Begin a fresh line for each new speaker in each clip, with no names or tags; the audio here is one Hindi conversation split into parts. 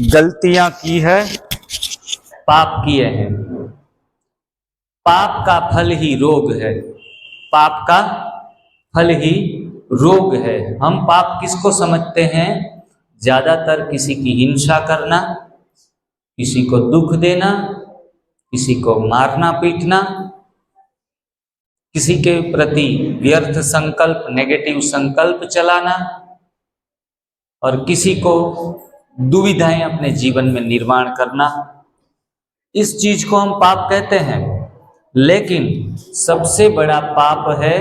गलतियां की है, पाप किए हैं। पाप का फल ही रोग है, पाप का फल ही रोग है। हम पाप किसको समझते हैं? ज्यादातर किसी की हिंसा करना, किसी को दुख देना, किसी को मारना पीटना, किसी के प्रति व्यर्थ संकल्प, नेगेटिव संकल्प चलाना और किसी को दुविधाएं अपने जीवन में निर्माण करना, इस चीज को हम पाप कहते हैं। लेकिन सबसे बड़ा पाप है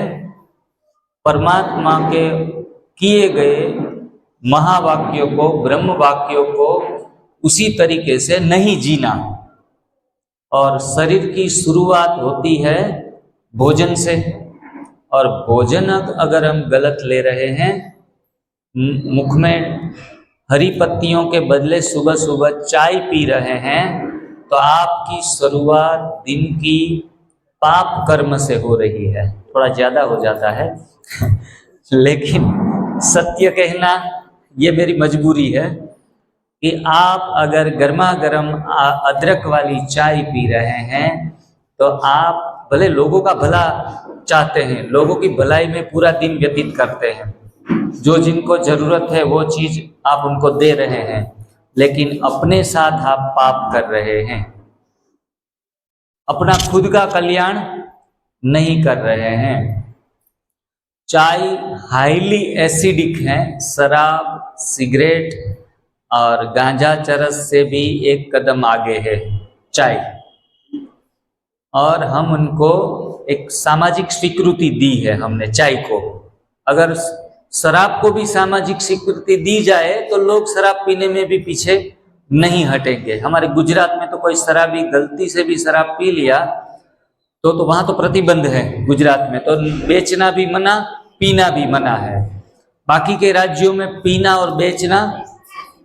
परमात्मा के किए गए महावाक्यों को, ब्रह्म वाक्यों को उसी तरीके से नहीं जीना। और शरीर की शुरुआत होती है भोजन से, और भोजन अगर हम गलत ले रहे हैं, मुख में हरी पत्तियों के बदले सुबह सुबह चाय पी रहे हैं, तो आपकी शुरुआत दिन की पाप कर्म से हो रही है। थोड़ा ज्यादा हो जाता है लेकिन सत्य कहना ये मेरी मजबूरी है कि आप अगर गर्मा गर्म अदरक वाली चाय पी रहे हैं तो आप भले लोगों का भला चाहते हैं, लोगों की भलाई में पूरा दिन व्यतीत करते हैं, जो जिनको जरूरत है वो चीज आप उनको दे रहे हैं, लेकिन अपने साथ आप पाप कर रहे हैं, अपना खुद का कल्याण नहीं कर रहे हैं। चाय हाईली एसिडिक है, शराब, सिगरेट और गांजा चरस से भी एक कदम आगे है चाय। और हम उनको एक सामाजिक स्वीकृति दी है हमने चाय को। अगर शराब को भी सामाजिक स्वीकृति दी जाए तो लोग शराब पीने में भी पीछे नहीं हटेंगे। हमारे गुजरात में तो कोई शराबी गलती से भी शराब पी लिया तो वहां तो प्रतिबंध है। गुजरात में तो बेचना भी मना, पीना भी मना है। बाकी के राज्यों में पीना और बेचना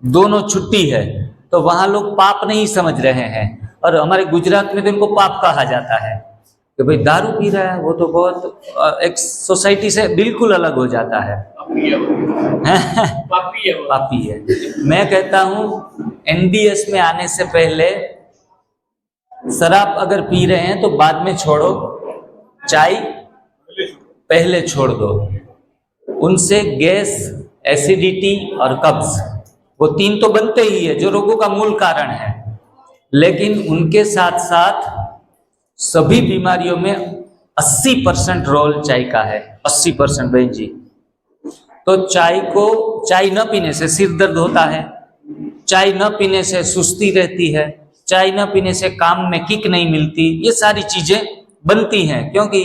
दोनों छुट्टी है, तो वहां लोग पाप नहीं समझ रहे हैं। और हमारे गुजरात में तो इनको पाप कहा जाता है कि भाई दारू पी रहा है, वो तो बहुत एक सोसाइटी से बिल्कुल अलग हो जाता है। पापी है। मैं कहता हूँ एनडीएस में आने से पहले शराब अगर पी रहे हैं तो बाद में छोड़ो, चाय पहले छोड़ दो। उनसे गैस, एसिडिटी और कब्ज, वो तीन तो बनते ही है जो रोगों का मूल कारण है, लेकिन उनके साथ साथ सभी बीमारियों में 80% रोल चाय का है। 80% बहन जी। तो चाय न पीने से सिर दर्द होता है, चाय न पीने से सुस्ती रहती है, चाय न पीने से काम में किक नहीं मिलती, ये सारी चीजें बनती हैं। क्योंकि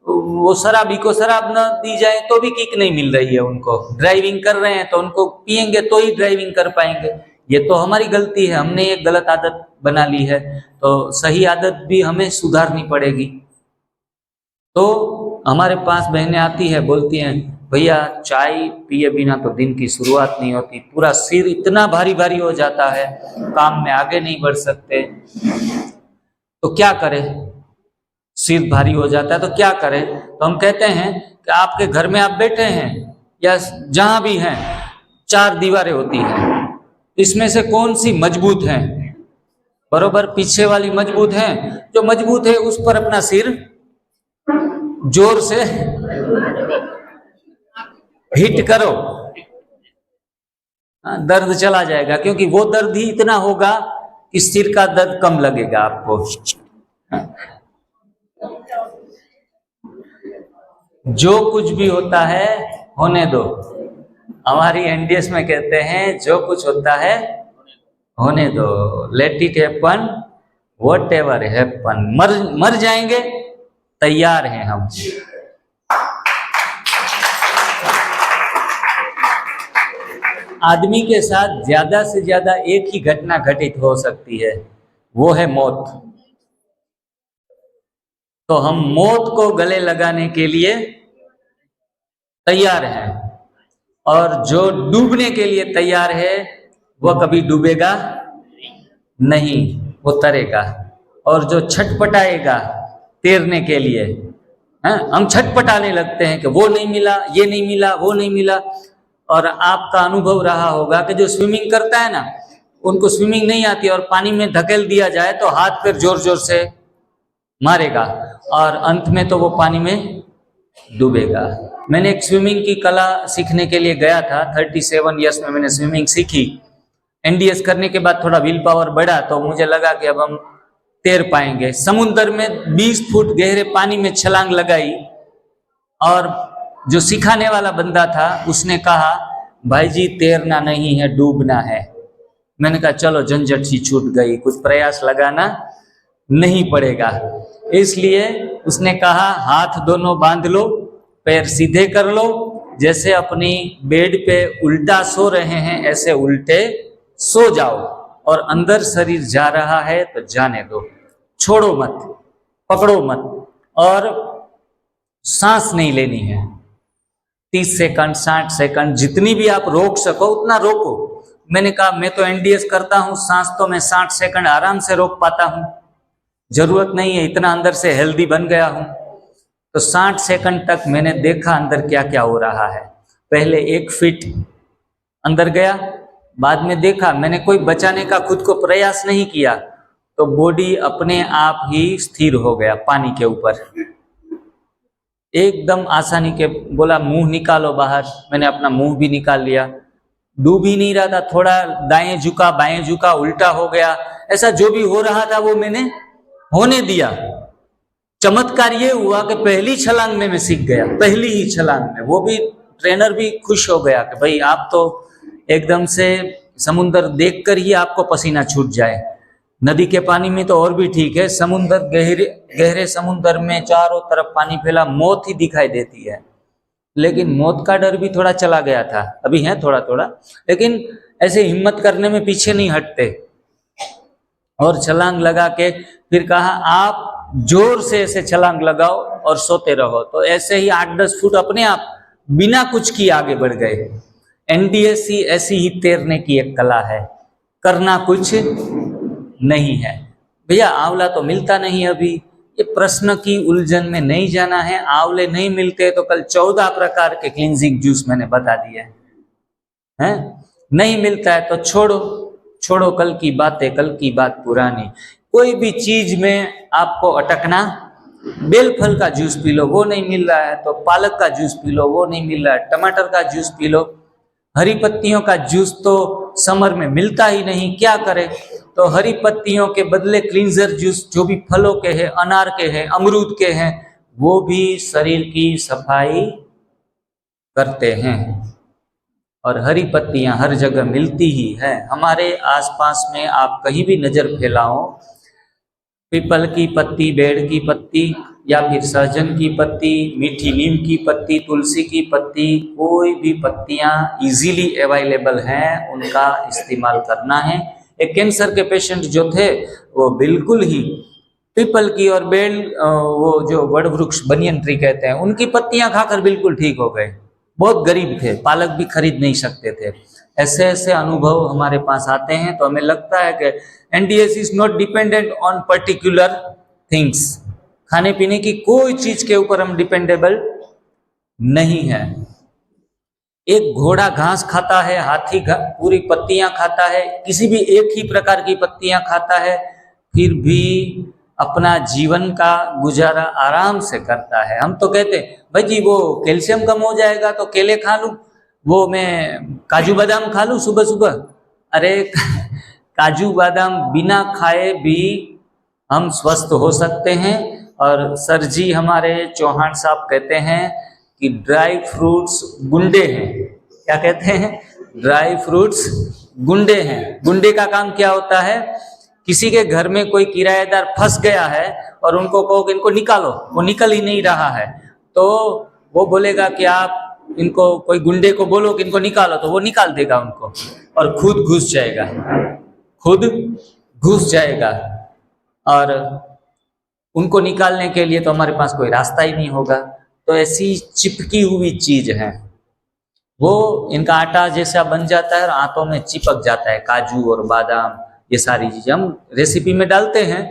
वो शराबी को शराब न दी जाए तो भी किक नहीं मिल रही है उनको। ड्राइविंग कर रहे हैं तो उनको पिएंगे तो ही ड्राइविंग कर पाएंगे। ये तो हमारी गलती है, हमने एक गलत आदत बना ली है, तो सही आदत भी हमें सुधारनी पड़ेगी। तो हमारे पास बहनें आती है, बोलती हैं भैया चाय पिए बिना तो दिन की शुरुआत नहीं होती, पूरा सिर इतना भारी भारी हो जाता है, काम में आगे नहीं बढ़ सकते, तो क्या करें? सिर भारी हो जाता है तो क्या करें? तो हम कहते हैं कि आपके घर में आप बैठे हैं या जहां भी हैं, 4 दीवारें होती हैं, इसमें से कौन सी मजबूत है? बरोबर पीछे वाली मजबूत है। जो मजबूत है उस पर अपना सिर जोर से हिट करो, दर्द चला जाएगा, क्योंकि वो दर्द ही इतना होगा कि सिर का दर्द कम लगेगा आपको। जो कुछ भी होता है होने दो। हमारी एनडीएस में कहते हैं जो कुछ होता है होने दो, let it happen what ever happen. मर जाएंगे, तैयार हैं हम। आदमी के साथ ज्यादा से ज्यादा एक ही घटना घटित हो सकती है, वो है मौत। तो हम मौत को गले लगाने के लिए तैयार हैं, और जो डूबने के लिए तैयार है वह कभी डूबेगा नहीं, वो तरेगा। और जो छटपटाएगा तैरने के लिए, हम छटपटाने लगते हैं कि वो नहीं मिला, ये नहीं मिला, वो नहीं मिला। और आपका अनुभव रहा होगा कि जो स्विमिंग करता है ना, उनको स्विमिंग नहीं आती और पानी में धकेल दिया जाए तो हाथ पैर जोर जोर से मारेगा और अंत में तो वो पानी में डूबेगा। मैंने एक स्विमिंग की कला सीखने के लिए गया था, 37 ईयर्स में मैंने स्विमिंग सीखी। एनडीएस करने के बाद थोड़ा विल पावर बढ़ा तो मुझे लगा कि अब हम तैर पाएंगे। समुद्र में 20 फुट गहरे पानी में छलांग लगाई और जो सिखाने वाला बंदा था उसने कहा, भाई जी तैरना नहीं है, डूबना है। मैंने कहा चलो झंझट सी छूट गई, कुछ प्रयास लगाना नहीं पड़ेगा। इसलिए उसने कहा हाथ दोनों बांध लो, पैर सीधे कर लो, जैसे अपनी बेड पे उल्टा सो रहे हैं ऐसे उल्टे सो जाओ और अंदर शरीर जा रहा है तो जाने दो, छोड़ो मत, पकड़ो मत और सांस नहीं लेनी है। 30 सेकंड 60 सेकंड जितनी भी आप रोक सको उतना रोको। मैंने कहा मैं तो एनडीएस करता हूं, सांस तो मैं 60 सेकंड आराम से रोक पाता हूं, जरूरत नहीं है, इतना अंदर से हेल्दी बन गया हूं। तो 60 सेकंड तक मैंने देखा अंदर क्या क्या हो रहा है। पहले 1 फीट अंदर गया, बाद में देखा, मैंने कोई बचाने का खुद को प्रयास नहीं किया तो बॉडी अपने आप ही स्थिर हो गया पानी के ऊपर, एकदम आसानी के। बोला मुंह निकालो बाहर, मैंने अपना मुंह भी निकाल लिया, डूब ही नहीं रहा था, थोड़ा दाएं झुका बाएं झुका, उल्टा हो गया, ऐसा जो भी हो रहा था वो मैंने होने दिया। चमत्कार ये हुआ कि पहली छलांग में मैं सीख गया, पहली ही छलांग में। वो भी ट्रेनर भी खुश हो गया कि भाई आप तो एकदम से समुद्र देखकर ही आपको पसीना छूट जाए। नदी के पानी में तो और भी ठीक है, समुद्र गहरे समुद्र में चारों तरफ पानी फैला, मौत ही दिखाई देती है, लेकिन मौत का डर भी थोड़ा चला गया था, अभी है थोड़ा थोड़ा, लेकिन ऐसे हिम्मत करने में पीछे नहीं हटते। और छलांग लगा के फिर कहा आप जोर से ऐसे छलांग लगाओ और सोते रहो। तो ऐसे ही 8-10 फुट अपने आप बिना कुछ किए आगे बढ़ गए। एनडीएससी ऐसी ही तैरने की एक कला है, करना कुछ नहीं है। भैया आंवला तो मिलता नहीं अभी, ये प्रश्न की उलझन में नहीं जाना है। आंवले नहीं मिलते तो कल 14 प्रकार के क्लींजिंग जूस मैंने बता दिए हैं। नहीं मिलता है तो छोड़ो, छोड़ो कल की बातें, कल की बात पुरानी। कोई भी चीज में आपको अटकना, बेल फल का जूस पी लो, वो नहीं मिल रहा है तो पालक का जूस पी लो, वो नहीं मिल रहा है, टमाटर का जूस पी लो। हरी पत्तियों का जूस तो समर में मिलता ही नहीं, क्या करें? तो हरी पत्तियों के बदले क्लींजर जूस जो भी फलों के हैं, अनार के हैं, अमरूद के हैं, वो भी शरीर की सफाई करते हैं। और हरी पत्तियां हर जगह मिलती ही है, हमारे आसपास में आप कहीं भी नजर फैलाओ, पीपल की पत्ती, बेड़ की पत्ती या फिर सहजन की पत्ती, मीठी नीम की पत्ती, तुलसी की पत्ती, कोई भी पत्तियां इजीली अवेलेबल हैं, उनका इस्तेमाल करना है। एक कैंसर के पेशेंट जो थे वो बिल्कुल ही पीपल की और बेल, वो जो बड़ वृक्ष बनियन ट्री कहते हैं, उनकी पत्तियां खाकर बिल्कुल ठीक हो गए। बहुत गरीब थे, पालक भी खरीद नहीं सकते थे। ऐसे ऐसे अनुभव हमारे पास आते हैं तो हमें लगता है कि NDS is not dependent on particular things. खाने पीने की कोई चीज के ऊपर हम डिपेंडेबल नहीं है। एक घोड़ा घास खाता है, हाथी पूरी पत्तियां खाता है, किसी भी एक ही प्रकार की पत्तियां खाता है, फिर भी अपना जीवन का गुजारा आराम से करता है। हम तो कहते हैं भाई जी वो कैल्शियम कम हो जाएगा तो केले खा लूं, वो मैं काजू बादाम खा लूं सुबह सुबह। अरे काजू बादाम बिना खाए भी हम स्वस्थ हो सकते हैं। और सर जी हमारे चौहान साहब कहते हैं कि ड्राई फ्रूट्स गुंडे हैं। क्या कहते हैं? ड्राई फ्रूट्स गुंडे हैं। गुंडे का काम क्या होता है? किसी के घर में कोई किराएदार फंस गया है और उनको कहो कि इनको निकालो, वो निकल ही नहीं रहा है, तो वो बोलेगा कि आप इनको, कोई गुंडे को बोलो कि इनको निकालो, तो वो निकाल देगा उनको और खुद घुस जाएगा, खुद घुस जाएगा। और उनको निकालने के लिए तो हमारे पास कोई रास्ता ही नहीं होगा। तो ऐसी चिपकी हुई चीज है, वो इनका आटा जैसा बन जाता है और आंतों में चिपक जाता है। काजू और बादाम ये सारी चीजें हम रेसिपी में डालते हैं,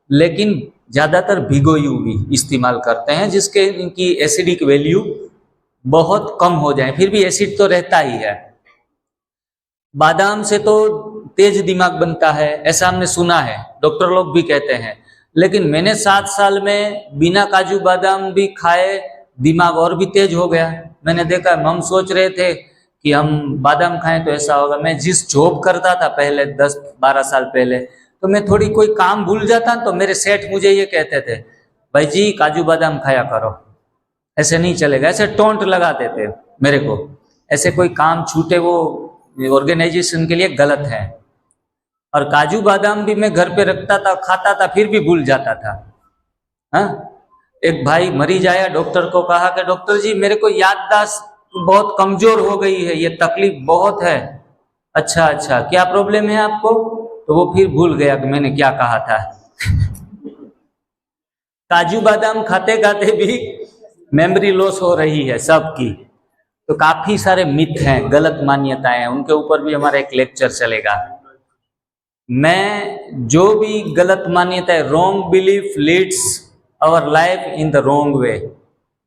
लेकिन ज्यादातर भिगोई हुई इस्तेमाल करते हैं, जिसके इनकी एसिडिक वैल्यू बहुत कम हो जाए, फिर भी एसिड तो रहता ही है। बादाम से तो तेज दिमाग बनता है, ऐसा हमने सुना है, डॉक्टर लोग भी कहते हैं। लेकिन मैंने 7 साल में बिना काजू बादाम भी खाए दिमाग और भी तेज हो गया। मैंने देखा, हम सोच रहे थे कि हम बादाम खाएं तो ऐसा होगा। मैं जिस जॉब करता था पहले 10-12 साल पहले, तो मैं थोड़ी कोई काम भूल जाता तो मेरे सेठ मुझे ये कहते थे, भाई जी काजू बादाम खाया करो, ऐसे नहीं चलेगा। ऐसे टोंट लगाते थे मेरे को, ऐसे कोई काम छूटे वो ऑर्गेनाइजेशन के लिए गलत है। और काजू बादाम भी मैं घर पे रखता था, खाता था, फिर भी भूल जाता था। हाँ, एक भाई मरीज आया, डॉक्टर को कहा कि डॉक्टर जी मेरे को याददाश्त बहुत कमजोर हो गई है, ये तकलीफ बहुत है। अच्छा अच्छा, क्या प्रॉब्लम है आपको? तो वो फिर भूल गया कि मैंने क्या कहा था। काजू बादाम खाते खाते भी मेमोरी लॉस हो रही है सबकी। तो काफी सारे मिथ हैं, गलत मान्यताएं हैं, उनके ऊपर भी हमारा एक लेक्चर चलेगा। मैं जो भी गलत मान्यताएं, wrong belief leads our life in the wrong way,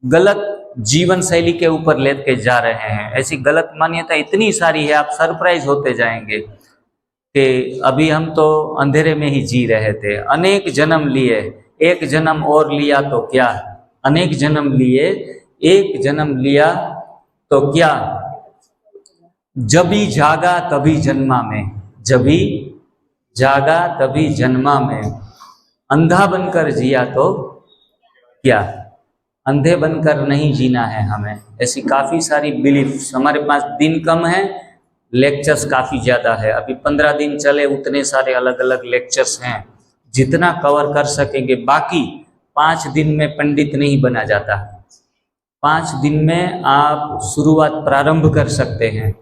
गलत जीवन शैली के ऊपर लेके जा रहे हैं। ऐसी गलत मान्यता इतनी सारी है, आप सरप्राइज होते जाएंगे कि अभी हम तो अंधेरे में ही जी रहे थे। अनेक जन्म लिए, एक जन्म और लिया तो क्या, अनेक जन्म लिए एक जन्म लिया तो क्या, जभी जागा तभी जन्मा में, जभी जागा तभी जन्मा में, अंधा बनकर जिया तो क्या, अंधे बनकर नहीं जीना है हमें। ऐसी काफी सारी बिलीफ्स। हमारे पास दिन कम है, लेक्चर्स काफी ज्यादा है। अभी 15 दिन चले, उतने सारे अलग अलग लेक्चर्स हैं, जितना कवर कर सकेंगे। बाकी 5 दिन में पंडित नहीं बना जाता। 5 दिन में आप शुरुआत प्रारंभ कर सकते हैं,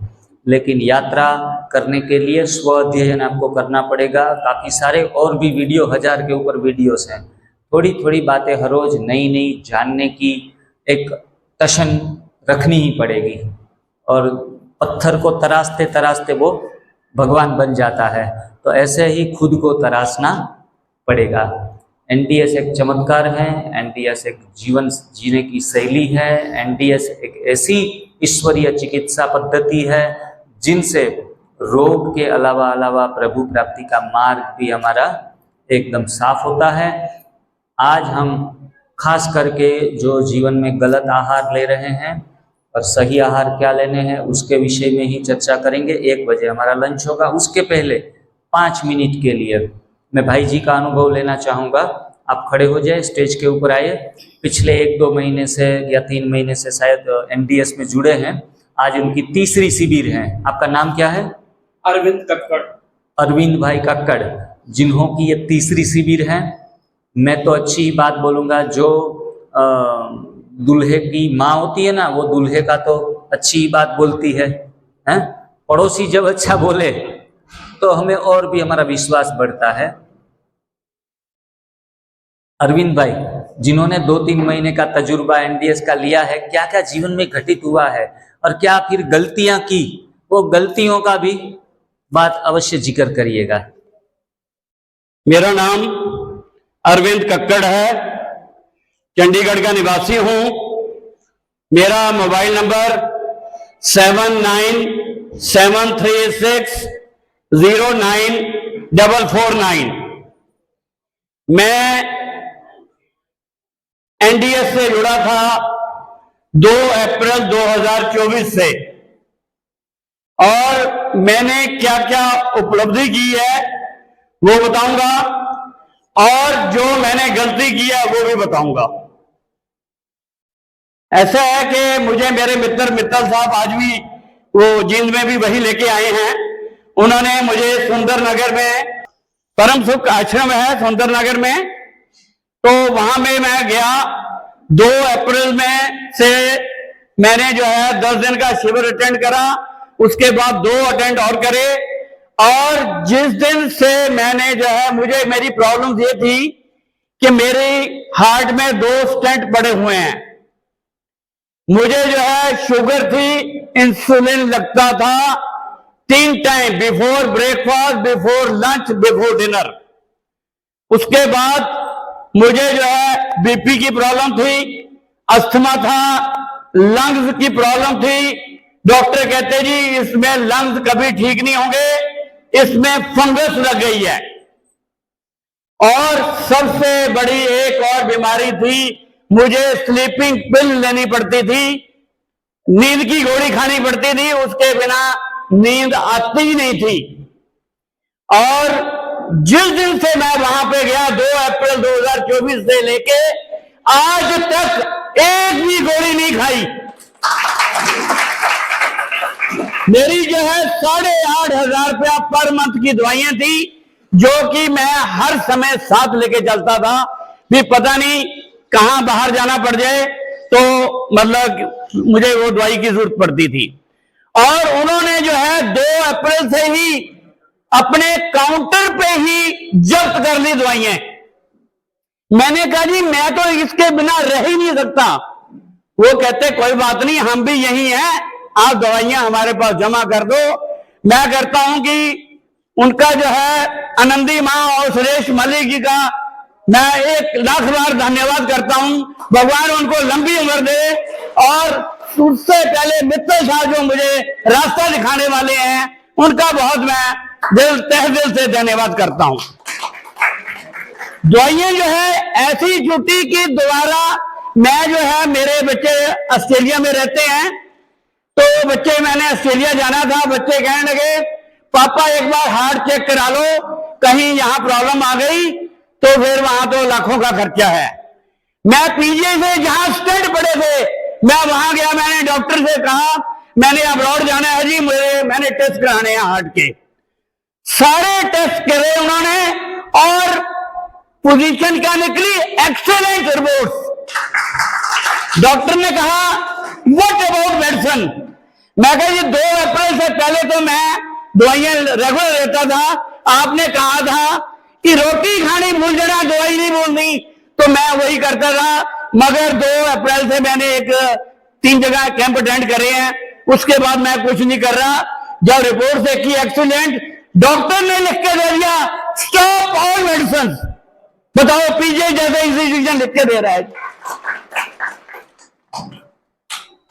लेकिन यात्रा करने के लिए स्व अध्ययन आपको करना पड़ेगा। काफी सारे और भी वीडियो, 1000 के ऊपर वीडियोस हैं। थोड़ी थोड़ी बातें हर रोज नई नई जानने की एक तशन रखनी ही पड़ेगी। और पत्थर को तराशते तराशते वो भगवान बन जाता है, तो ऐसे ही खुद को तराशना पड़ेगा। एनडीएस एक चमत्कार है, एनडीएस एक जीवन जीने की शैली है, एनडीएस एक ऐसी ईश्वरीय चिकित्सा पद्धति है जिनसे रोग के अलावा प्रभु प्राप्ति का मार्ग भी हमारा एकदम साफ होता है। आज हम खास करके जो जीवन में गलत आहार ले रहे हैं और सही आहार क्या लेने हैं उसके विषय में ही चर्चा करेंगे। 1 बजे हमारा लंच होगा। उसके पहले 5 मिनट के लिए मैं भाई जी का अनुभव लेना चाहूँगा। आप खड़े हो जाए, स्टेज के ऊपर आइए। पिछले 1-2 महीने से या 3 महीने से शायद एनडीएस में जुड़े हैं। आज उनकी तीसरी शिविर है। आपका नाम क्या है?
अरविंद कक्कड़।
अरविंद भाई कक्कड़, जिन्हों की ये तीसरी शिविर है। मैं तो अच्छी ही बात बोलूँगा। जो दूल्हे की माँ होती है ना, वो दूल्हे का तो अच्छी ही बात बोलती है, हैं? पड़ोसी जब अच्छा बोले तो हमें और भी हमारा विश्वास बढ़ता है। अरविंद भाई, जिन्होंने 2-3 महीने का तजुर्बा एनडीएस का लिया है, क्या क्या जीवन में घटित हुआ है और क्या फिर गलतियां की, वो गलतियों का भी बात अवश्य जिक्र करिएगा।
मेरा नाम अरविंद कक्कड़ है, चंडीगढ़ का निवासी हूं। मेरा मोबाइल नंबर 7973609449। मैं एनडीएस से जुड़ा था 2 अप्रैल 2024 से, और मैंने क्या क्या उपलब्धि की है वो बताऊंगा, और जो मैंने गलती की है वो भी बताऊंगा। ऐसा है कि मुझे मेरे मित्तल साहब आज भी वो जींद में भी वही लेके आए हैं। उन्होंने मुझे सुंदर नगर में, परम सुख आश्रम है सुंदर नगर में, तो वहां में मैं गया। 2 अप्रैल में से मैंने जो है 10 दिन का शिविर अटेंड करा। उसके बाद 2 अटेंड और करे, और जिस दिन से मैंने जो है, मुझे मेरी प्रॉब्लम ये थी कि मेरे हार्ट में 2 स्टेंट पड़े हुए हैं। मुझे जो है शुगर थी, इंसुलिन लगता था 3 time, before breakfast, before lunch, before dinner. उसके बाद मुझे जो है बीपी की प्रॉब्लम थी, अस्थमा था, लंग्स की प्रॉब्लम थी। डॉक्टर कहते जी इसमें लंग्स कभी ठीक नहीं होंगे, इसमें फंगस लग गई है। और सबसे बड़ी एक और बीमारी थी, मुझे स्लीपिंग पिल लेनी पड़ती थी, नींद की गोली खानी पड़ती थी, उसके बिना नींद आती ही नहीं थी। और जिस दिन से मैं वहां पे गया 2 अप्रैल 2024 से लेके आज तक एक भी गोली नहीं खाई। मेरी जो है 8,500 रुपया पर मंथ की दवाइयां थी, जो कि मैं हर समय साथ लेके चलता था, भी पता नहीं कहां बाहर जाना पड़ जाए तो मतलब मुझे वो दवाई की जरूरत पड़ती थी। और उन्होंने जो है 2 अप्रैल से ही अपने काउंटर पे ही जब्त कर ली दवाइयां। मैंने कहा जी मैं तो इसके बिना रह ही नहीं सकता। वो कहते कोई बात नहीं, हम भी यही हैं, आप दवाइयां हमारे पास जमा कर दो। मैं करता हूं कि उनका जो है आनंदी मां और सुरेश मलिक जी का मैं 1,00,000 बार धन्यवाद करता हूं। भगवान उनको लंबी उम्र दे। और उससे पहले मित्तल साहब जो मुझे रास्ता दिखाने वाले हैं, उनका बहुत मैं तहे दिल से धन्यवाद करता हूं। दवाइयां जो है ऐसी छुट्टी कि दोबारा मैं जो है, मेरे बच्चे ऑस्ट्रेलिया में रहते हैं, तो बच्चे मैंने ऑस्ट्रेलिया जाना था, बच्चे कहने लगे पापा एक बार हार्ट चेक करा लो, कहीं यहां प्रॉब्लम आ गई तो फिर वहां तो लाखों का खर्चा है। मैं पीजीआई से जहां स्टेट पड़े थे, मैं वहां गया, मैंने डॉक्टर से कहा मैंने अब्रॉड जाना है जी, मैंने टेस्ट कराने हैं हार्ट के। सारे टेस्ट करे उन्होंने और पोजीशन क्या निकली, एक्सेलेंट रिपोर्ट्स। डॉक्टर ने कहा व्हाट अबाउट मेडिसिन। मैं कहा जी 2 अप्रैल से पहले तो मैं दवाइयां रेगुलर लेता था, आपने कहा था कि रोटी खानी भूल जाना, दवाई नहीं भूलनी, तो मैं वही करता था। मगर 2 अप्रैल से मैंने 3 जगह कैंप अटेंड करे हैं, उसके बाद मैं कुछ नहीं कर रहा। जब रिपोर्ट देखी एक्सीलेंट, डॉक्टर ने लिख के दे दिया स्टॉप ऑल मेडिसिन। बताओ पीजीआई जैसे इंस्टीट्यूशन लिख के दे रहा है।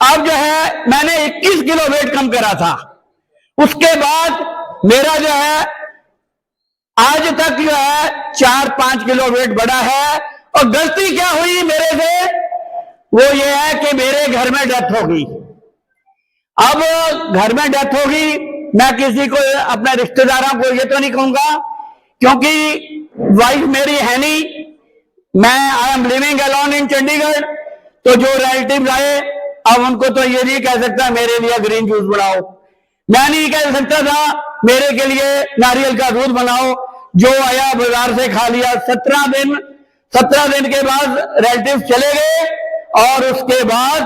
अब जो है मैंने 21 किलो वेट कम करा था, उसके बाद मेरा जो है आज तक जो है 4-5 किलो वेट बढ़ा है। और गलती क्या हुई मेरे से, वो ये है कि मेरे घर में डेथ हो गई। अब घर में डेथ होगी, मैं किसी को अपने रिश्तेदारों को ये तो नहीं कहूंगा, क्योंकि वाइफ मेरी है नहीं, मैं I am living alone in Chandigarh. तो जो रिलेटिव आए, अब उनको तो ये नहीं कह सकता मेरे लिए ग्रीन जूस बनाओ, मैं नहीं कह सकता था मेरे के लिए नारियल का दूध बनाओ। जो आया बाजार से खा लिया। 17 दिन के बाद रिलेटिव चले गए और उसके बाद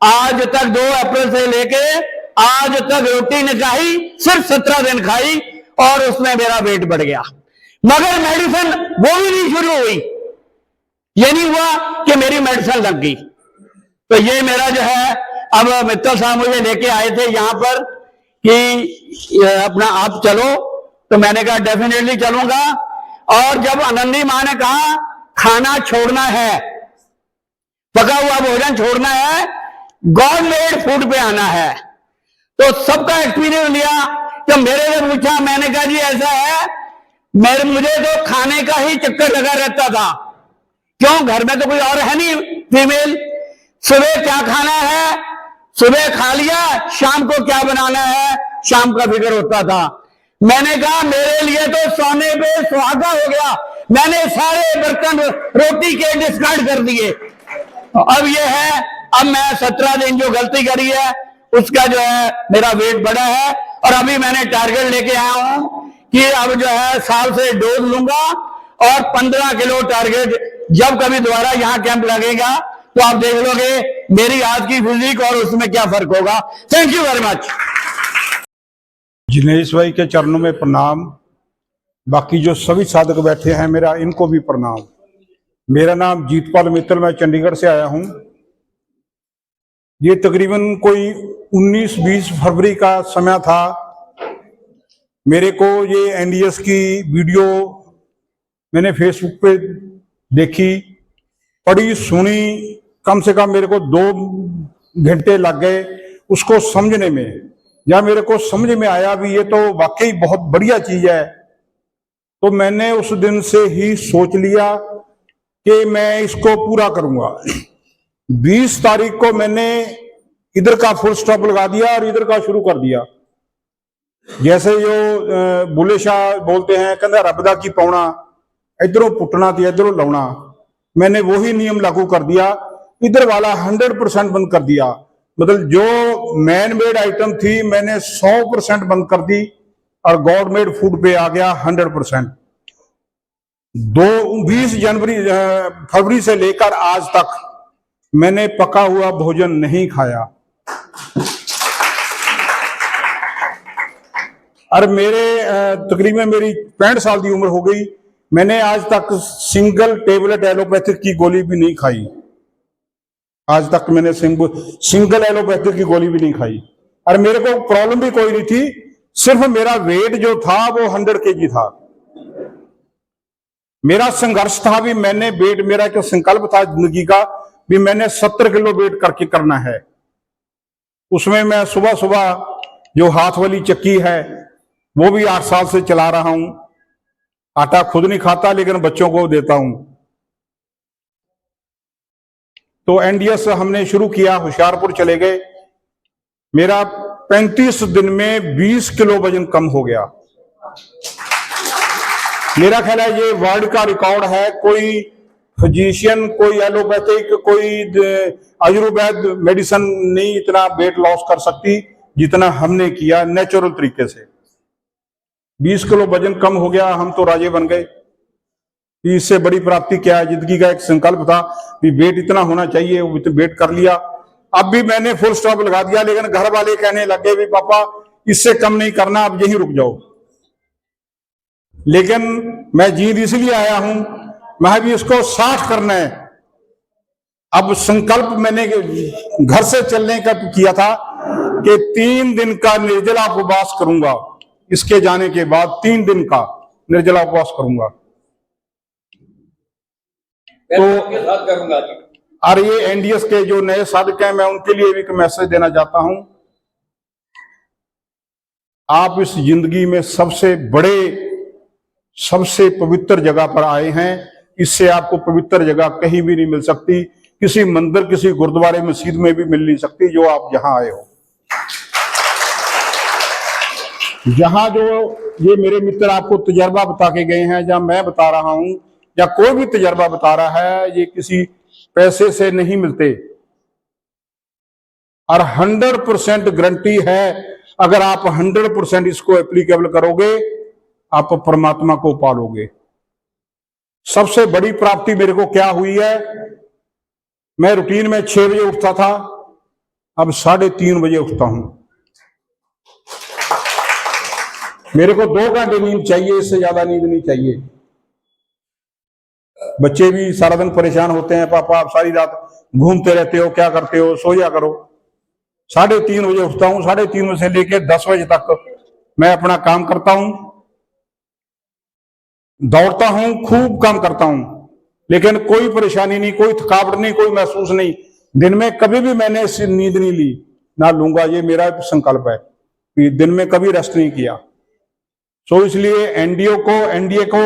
आज तक 2 अप्रैल से लेके आज तक रोटी नहीं खाई, सिर्फ 17 दिन खाई और उसमें मेरा वेट बढ़ गया। मगर मेडिसिन वो भी नहीं शुरू हुई, ये नहीं हुआ कि मेरी मेडिसिन लग गई। तो ये मेरा जो है, अब मित्तल साहब मुझे लेके आए थे यहां पर कि अपना आप चलो, तो मैंने कहा डेफिनेटली चलूंगा। और जब आनंदी मां ने कहा खाना छोड़ना है, पका हुआ भोजन छोड़ना है, गॉड मेड फूड पे आना है, तो सबका एक्सपीरियंस लिया। जब मेरे से पूछा, मैंने कहा जी ऐसा है, मुझे तो खाने का ही चक्कर लगा रहता था। क्यों, घर में तो कोई और है नहीं फीमेल। सुबह क्या खाना है, सुबह खा लिया, शाम को क्या बनाना है, शाम का फिक्र होता था। मैंने कहा मेरे लिए तो सोने पे सुहागा हो गया, मैंने सारे बर्तन रोटी के डिस्कार्ड कर दिए। अब ये है, अब मैं 17 दिन जो गलती करी है उसका जो है मेरा वेट बढ़ा है। और अभी मैंने टारगेट लेके आया हूं कि अब जो है साल से डोज लूंगा और 15 किलो टारगेट। जब कभी दोबारा यहां कैंप लगेगा तो आप देख लोगे मेरी आज की फिजिक और उसमें क्या फर्क होगा। Thank you very much.
Jinesh भाई के चरणों में प्रणाम। बाकी जो सभी साधक बैठे हैं मेरा इनको भी प्रणाम। मेरा नाम जीतपाल मित्तल, मैं चंडीगढ़ से आया हूं। ये तकरीबन कोई 19-20 फरवरी का समय था। मेरे को ये एनडीएस की वीडियो मैंने फेसबुक पे देखी, पढ़ी, सुनी। कम से कम मेरे को 2 घंटे लग गए उसको समझने में। या मेरे को समझ में आया भी ये तो वाकई बहुत बढ़िया चीज है, तो मैंने उस दिन से ही सोच लिया कि मैं इसको पूरा करूंगा। 20 तारीख को मैंने इधर का फुल स्टॉप लगा दिया और इधर का शुरू कर दिया। जैसे जो बुले शाह बोलते हैं, कहना रबदा की पौना, इधरों पुटना थी इधरों लाउना, मैंने वही नियम लागू कर दिया। इधर वाला 100% बंद कर दिया, मतलब जो मैन मेड आइटम थी मैंने 100% बंद कर दी और गॉड मेड फूड पे आ गया 100%। 20 फरवरी से लेकर आज तक मैंने पका हुआ भोजन नहीं खाया। और मेरे तकरीबन मेरी 65 साल की उम्र हो गई, मैंने आज तक सिंगल टेबलेट एलोपैथिक की गोली भी नहीं खाई। आज तक मैंने सिंगल एलोपैथिक की गोली भी नहीं खाई। और मेरे को प्रॉब्लम भी कोई नहीं थी, सिर्फ मेरा वेट जो था वो 100 kg था। मेरा संघर्ष था भी, मैंने वेट, मेरा एक संकल्प था जिंदगी का भी मैंने 70 किलो वेट करके करना है। उसमें मैं सुबह सुबह जो हाथ वाली चक्की है वो भी 8 साल से चला रहा हूं। आटा खुद नहीं खाता लेकिन बच्चों को देता हूं। तो एनडीएस हमने शुरू किया, होशियारपुर चले गए। मेरा 35 दिन में 20 किलो वजन कम हो गया। मेरा ख्याल है ये वर्ल्ड का रिकॉर्ड है। कोई फिजिशियन, कोई एलोपैथिक, कोई आयुर्वेद मेडिसिन नहीं इतना वेट लॉस कर सकती जितना हमने किया नेचुरल तरीके से। 20 किलो वजन कम हो गया, हम तो राजे बन गए। इससे बड़ी प्राप्ति क्या है? जिंदगी का एक संकल्प था कि वेट इतना होना चाहिए, वो वेट कर लिया। अब भी मैंने फुल स्टॉप लगा दिया, लेकिन घर वाले कहने लगे भी पापा इससे कम नहीं करना, अब यहीं रुक जाओ। लेकिन मैं जीत इसलिए आया हूं, मैं भी इसको 60 करना है। अब संकल्प मैंने घर से चलने का किया था कि 3 दिन का निर्जला उपवास करूंगा। इसके जाने के बाद 3 दिन का निर्जला उपवास करूंगा। तो
साथ करूंगा।
और ये एनडीएस के जो नए साधक हैं, मैं उनके लिए भी एक मैसेज देना चाहता हूं। आप इस जिंदगी में सबसे बड़े, सबसे पवित्र जगह पर आए हैं। इससे आपको पवित्र जगह कहीं भी नहीं मिल सकती, किसी मंदिर, किसी गुरुद्वारे, मस्जिद में भी मिल नहीं सकती जो आप यहां आए हो। जहां जो ये मेरे मित्र आपको तजर्बा बता के गए हैं, जहां मैं बता रहा हूं या कोई भी तजर्बा बता रहा है, ये किसी पैसे से नहीं मिलते। और 100% गारंटी है, अगर आप 100% इसको एप्लीकेबल करोगे, आप परमात्मा को पालोगे। सबसे बड़ी प्राप्ति मेरे को क्या हुई है? मैं रूटीन में 6 बजे उठता था, अब 3:30 बजे उठता हूं। मेरे को 2 घंटे नींद चाहिए, इससे ज्यादा नींद नहीं चाहिए। बच्चे भी सारा दिन परेशान होते हैं, पापा आप सारी रात घूमते रहते हो, क्या करते हो, सो जा करो। 3:30 बजे उठता हूं। 3:30 बजे से लेकर 10 बजे तक मैं अपना काम करता हूं, दौड़ता हूं, खूब काम करता हूं, लेकिन कोई परेशानी नहीं, कोई थकावट नहीं, कोई महसूस नहीं। दिन में कभी भी मैंने नींद नहीं ली, ना लूंगा। ये मेरा संकल्प है कि दिन में कभी रेस्ट नहीं किया। सो इसलिए एनडीए को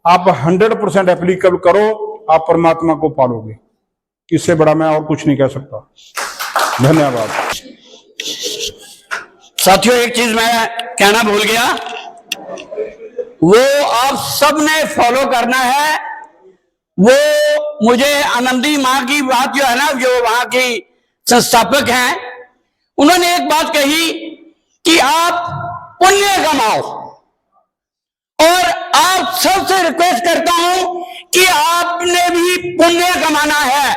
आप 100% एप्लीकेबल करो, आप परमात्मा को पालोगे। इससे बड़ा मैं और कुछ नहीं कह सकता। धन्यवाद।
साथियों, एक चीज मैं कहना भूल गया, वो आप सब ने फॉलो करना है। वो मुझे आनंदी माँ की बात जो है ना, जो वहां की संस्थापक हैं, उन्होंने एक बात कही कि आप पुण्य कमाओ। और आप सबसे रिक्वेस्ट करता हूं कि आपने भी पुण्य कमाना है,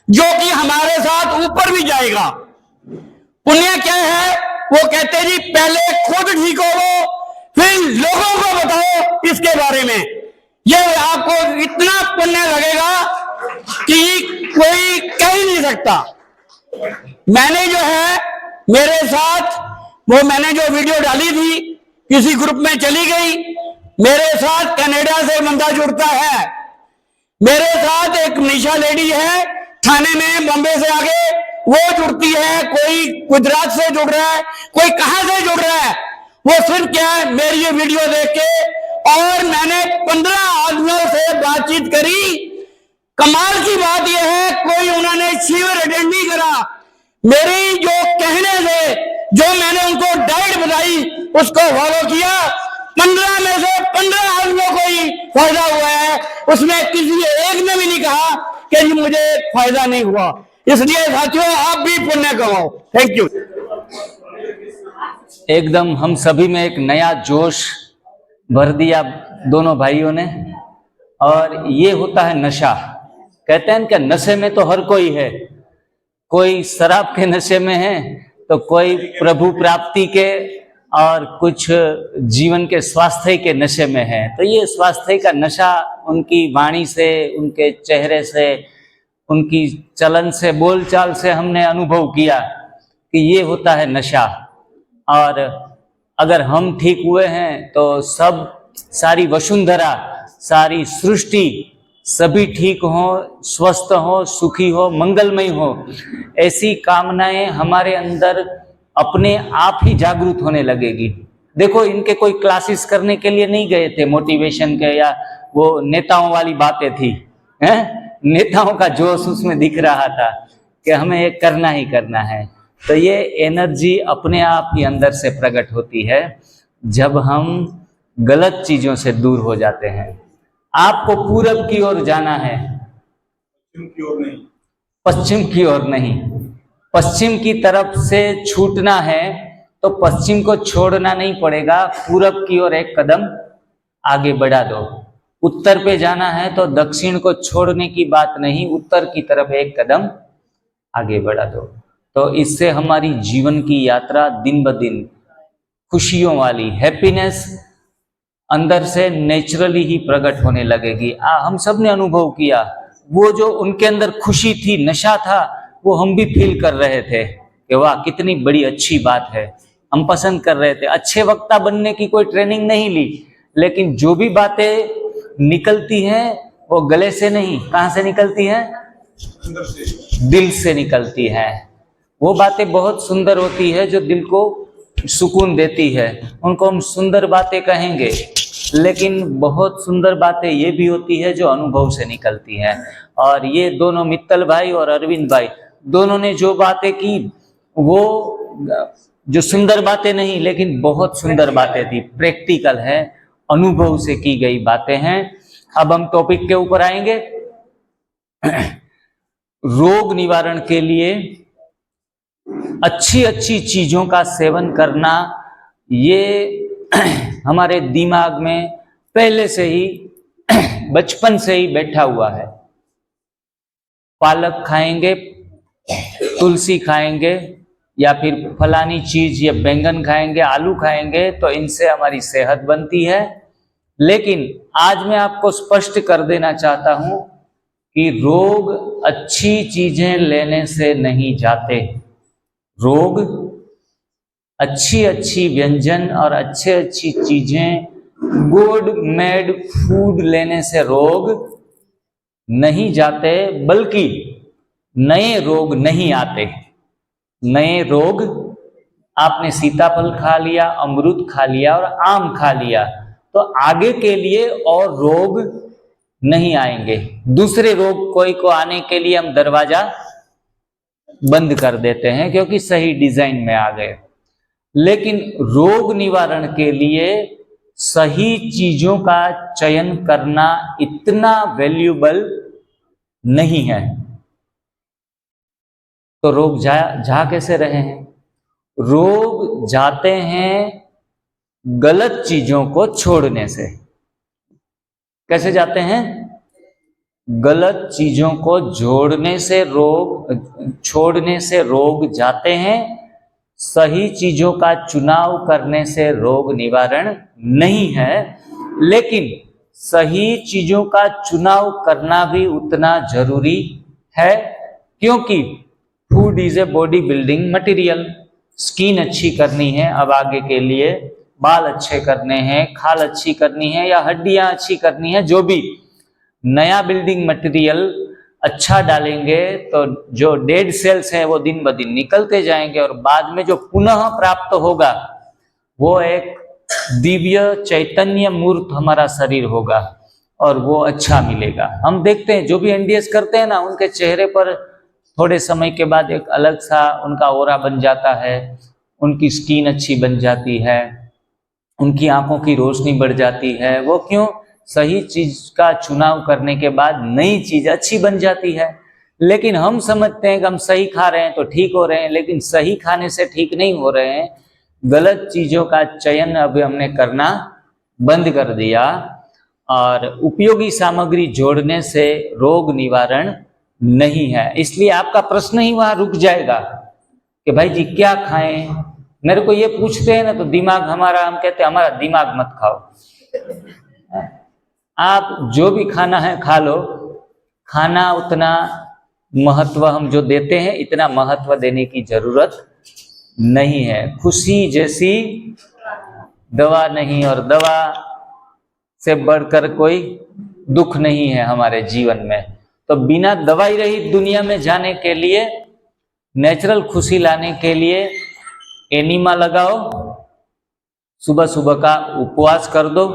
जो कि हमारे साथ ऊपर भी जाएगा। पुण्य क्या है? वो कहते जी पहले खुद ठीक हो, फिर लोगों को बताओ इसके बारे में। ये आपको इतना पुण्य लगेगा कि कोई कह ही नहीं सकता। मैंने जो है मेरे साथ वो मैंने जो वीडियो डाली थी, किसी ग्रुप में चली गई। मेरे साथ कनाडा से बंदा जुड़ता है, मेरे साथ एक निशा लेडी है थाने में, बॉम्बे से आगे, वो जुड़ती है, कोई गुजरात से जुड़ रहा है, कोई कहां से जुड़ रहा है। वो सिर्फ क्या है, मेरी ये वीडियो देख के, और मैंने 15 आदमियों से बातचीत करी। कमाल की बात यह है, कोई उन्होंने शिविर अटेंड नहीं करा। मेरी जो कहने से, जो मैंने उनको डाइट बताई, उसको फॉलो किया। 15 में से 15 आदमियों को ही फायदा हुआ है। उसमें किसी एक ने भी नहीं कहा कि जी मुझे फायदा नहीं हुआ। इसलिए साथियों, आप भी पुण्य कमाओ। Thank you.
एकदम हम सभी में एक नया जोश भर दिया दोनों भाइयों ने। और ये होता है नशा। कहते हैं कि नशे में तो हर कोई है, कोई शराब के नशे में है, तो कोई प्रभु प्राप्ति के और कुछ जीवन के स्वास्थ्य के नशे में है। तो ये स्वास्थ्य का नशा उनकी वाणी से, उनके चेहरे से, उनकी चलन से, बोलचाल से हमने अनुभव किया कि ये होता है नशा। और अगर हम ठीक हुए हैं तो सब, सारी वसुंधरा, सारी सृष्टि, सभी ठीक हो, स्वस्थ हो, सुखी हो, मंगलमय हो, ऐसी कामनाएं हमारे अंदर अपने आप ही जागृत होने लगेगी। देखो, इनके कोई क्लासेस करने के लिए नहीं गए थे मोटिवेशन के, या वो नेताओं वाली बातें थी, हैं? नेताओं का जोश उसमें दिख रहा था कि हमें ये करना ही करना है। तो ये एनर्जी अपने आप ही अंदर से प्रकट होती है जब हम गलत चीजों से दूर हो जाते हैं। आपको पूरब की ओर जाना है,
पश्चिम की ओर नहीं।
पश्चिम की ओर नहीं। पश्चिम की तरफ से छूटना है तो पश्चिम को छोड़ना नहीं पड़ेगा, पूरब की ओर एक कदम आगे बढ़ा दो। उत्तर पे जाना है तो दक्षिण को छोड़ने की बात नहीं, उत्तर की तरफ एक कदम आगे बढ़ा दो। तो इससे हमारी जीवन की यात्रा दिन ब दिन खुशियों वाली, हैप्पीनेस अंदर से नेचुरली ही प्रकट होने लगेगी। हम सब ने अनुभव किया, वो जो उनके अंदर खुशी थी, नशा था, वो हम भी फील कर रहे थे कि वाह कितनी बड़ी अच्छी बात है। हम पसंद कर रहे थे। अच्छे वक्ता बनने की कोई ट्रेनिंग नहीं ली, लेकिन जो भी बातें निकलती हैं वो गले से नहीं, कहां से निकलती हैं?
अंदर से,
दिल से निकलती हैं। वो बातें बहुत सुंदर होती है जो दिल को सुकून देती है, उनको हम सुंदर बातें कहेंगे। लेकिन बहुत सुंदर बातें ये भी होती है जो अनुभव से निकलती हैं। और ये दोनों मित्तल भाई और अरविंद भाई, दोनों ने जो बातें की वो जो सुंदर बातें नहीं, लेकिन बहुत सुंदर बातें थी, प्रैक्टिकल है, अनुभव से की गई बातें हैं। अब हम टॉपिक के ऊपर आएंगे। रोग निवारण के लिए अच्छी अच्छी चीजों का सेवन करना, ये हमारे दिमाग में पहले से ही, बचपन से ही बैठा हुआ है। पालक खाएंगे, तुलसी खाएंगे, या फिर फलानी चीज, या बैंगन खाएंगे, आलू खाएंगे, तो इनसे हमारी सेहत बनती है। लेकिन आज मैं आपको स्पष्ट कर देना चाहता हूं कि रोग अच्छी चीजें लेने से नहीं जाते। रोग अच्छी अच्छी व्यंजन और अच्छी अच्छी चीजें, गुड मेड फूड लेने से रोग नहीं जाते, बल्कि नए रोग नहीं आते। नए रोग, आपने सीताफल खा लिया, अमरूद खा लिया और आम खा लिया, तो आगे के लिए और रोग नहीं आएंगे। दूसरे रोग कोई को आने के लिए हम दरवाजा बंद कर देते हैं क्योंकि सही डिजाइन में आ गए। लेकिन रोग निवारण के लिए सही चीजों का चयन करना इतना वैल्यूबल नहीं है। तो रोग जा कैसे रहे हैं? रोग जाते हैं गलत चीजों को छोड़ने से। कैसे जाते हैं? गलत चीजों को जोड़ने से रोग, छोड़ने से रोग जाते हैं। सही चीजों का चुनाव करने से रोग निवारण नहीं है, लेकिन सही चीजों का चुनाव करना भी उतना जरूरी है, क्योंकि food is a body building material. Skin अच्छी करनी है अब आगे के लिए, बाल अच्छे करने हैं, खाल अच्छी करनी है, या हड्डियां अच्छी करनी है, जो भी नया बिल्डिंग मटेरियल अच्छा डालेंगे तो जो डेड सेल्स हैं वो दिन ब दिन निकलते जाएंगे और बाद में जो पुनः प्राप्त होगा वो एक दिव्य चैतन्य मूर्त हमारा शरीर होगा और वो अच्छा मिलेगा। हम देखते हैं जो भी एनडीएस करते हैं ना, उनके चेहरे पर थोड़े समय के बाद एक अलग सा उनका ऑरा बन जाता है, उनकी स्किन अच्छी बन जाती है, उनकी आंखों की रोशनी बढ़ जाती है। वो क्यों? सही चीज का चुनाव करने के बाद नई चीज अच्छी बन जाती है। लेकिन हम समझते हैं कि हम सही खा रहे हैं तो ठीक हो रहे हैं, लेकिन सही खाने से ठीक नहीं हो रहे हैं। गलत चीजों का चयन अब हमने करना बंद कर दिया और उपयोगी सामग्री जोड़ने से रोग निवारण नहीं है। इसलिए आपका प्रश्न ही वहां रुक जाएगा कि भाई जी क्या खाएं। मेरे को ये पूछते हैं ना तो दिमाग हमारा, हम कहते हैं हमारा दिमाग मत खाओ। आप जो भी खाना है खा लो, खाना उतना महत्व हम जो देते हैं इतना महत्व देने की जरूरत नहीं है। खुशी जैसी दवा नहीं और दवा से बढ़कर कोई दुख नहीं है हमारे जीवन में। तो बिना दवाई रहित दुनिया में जाने के लिए, नेचुरल खुशी लाने के लिए एनिमा लगाओ, सुबह सुबह का उपवास कर दो,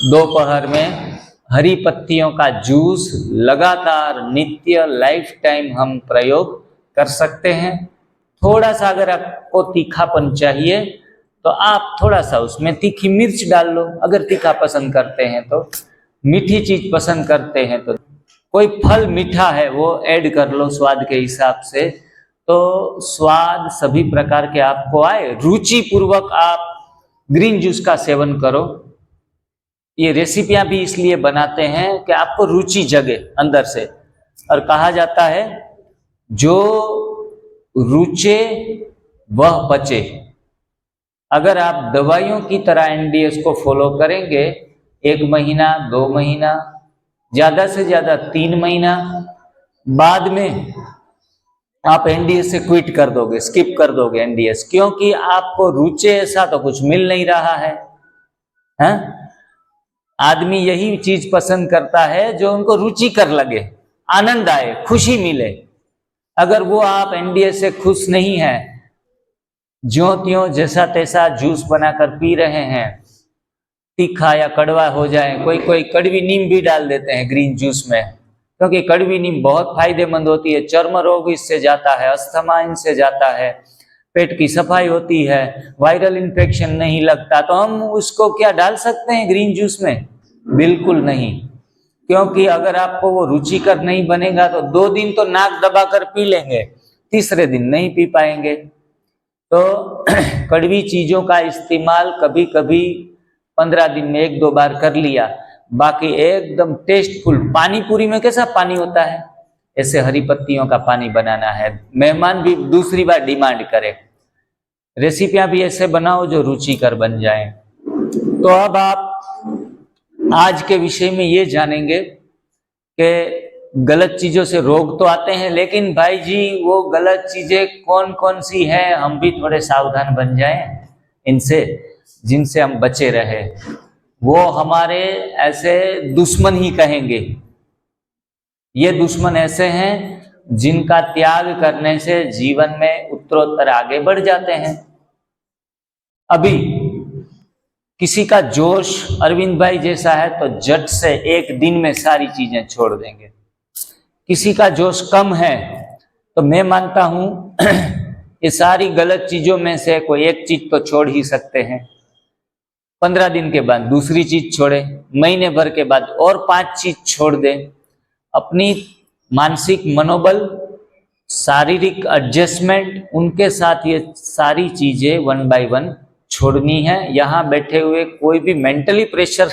दोपहर में हरी पत्तियों का जूस लगातार नित्य लाइफ टाइम हम प्रयोग कर सकते हैं। थोड़ा सा अगर आपको तीखापन चाहिए तो आप थोड़ा सा उसमें तीखी मिर्च डाल लो, अगर तीखा पसंद करते हैं तो। मीठी चीज पसंद करते हैं तो कोई फल मीठा है वो ऐड कर लो स्वाद के हिसाब से, तो स्वाद सभी प्रकार के आपको आए। रुचि पूर्वक आप ग्रीन जूस का सेवन करो। ये रेसिपियां भी इसलिए बनाते हैं कि आपको रुचि जगे अंदर से। और कहा जाता है जो रुचे वह पचे। अगर आप दवाइयों की तरह एनडीएस को फॉलो करेंगे 1 महीना, 2 महीना, ज्यादा से ज्यादा 3 महीना, बाद में आप एनडीएस से क्विट कर दोगे, स्किप कर दोगे एनडीएस, क्योंकि आपको रुचे ऐसा तो कुछ मिल नहीं रहा है। आदमी यही चीज पसंद करता है जो उनको रुचिकर लगे, आनंद आए, खुशी मिले। अगर वो आप एनडीएस से खुश नहीं है, ज्यों त्यों जैसा तैसा जूस बनाकर पी रहे हैं, तीखा या कड़वा हो जाए, कोई कोई कड़वी नीम भी डाल देते हैं ग्रीन जूस में, क्योंकि कड़वी नीम बहुत फायदेमंद होती है। चर्म रोग इससे जाता है, अस्थमा इनसे जाता है, पेट की सफाई होती है, वायरल इन्फेक्शन नहीं लगता। तो हम उसको क्या डाल सकते हैं ग्रीन जूस में? बिल्कुल नहीं, क्योंकि अगर आपको वो रुचिकर नहीं बनेगा तो 2 दिन तो नाक दबाकर पी लेंगे, तीसरे दिन नहीं पी पाएंगे। तो कड़वी चीजों का इस्तेमाल कभी कभी 15 दिन में 1-2 बार कर लिया, बाकी एकदम टेस्टफुल। पानी पूरी में कैसा पानी होता है, ऐसे हरी पत्तियों का पानी बनाना है। मेहमान भी दूसरी बार डिमांड करे। रेसिपियां भी ऐसे बनाओ जो रुचिकर बन जाए। तो अब आप आज के विषय में ये जानेंगे कि गलत चीजों से रोग तो आते हैं, लेकिन भाई जी वो गलत चीजें कौन कौन सी हैं, हम भी थोड़े सावधान बन जाएं इनसे, जिनसे हम बचे रहे। वो हमारे ऐसे दुश्मन ही कहेंगे। ये दुश्मन ऐसे हैं जिनका त्याग करने से जीवन में उत्तरोत्तर आगे बढ़ जाते हैं। अभी किसी का जोश अरविंद भाई जैसा है तो झट से 1 दिन में सारी चीजें छोड़ देंगे। किसी का जोश कम है तो मैं मानता हूं ये सारी गलत चीजों में से कोई एक चीज तो छोड़ ही सकते हैं। 15 दिन के बाद दूसरी चीज छोड़े, महीने भर के बाद और 5 चीज छोड़ दें। अपनी मानसिक मनोबल, शारीरिक एडजस्टमेंट, उनके साथ ये सारी चीजें 1 बाय 1 छोड़नी है। यहाँ बैठे हुए कोई भी मेंटली प्रेशर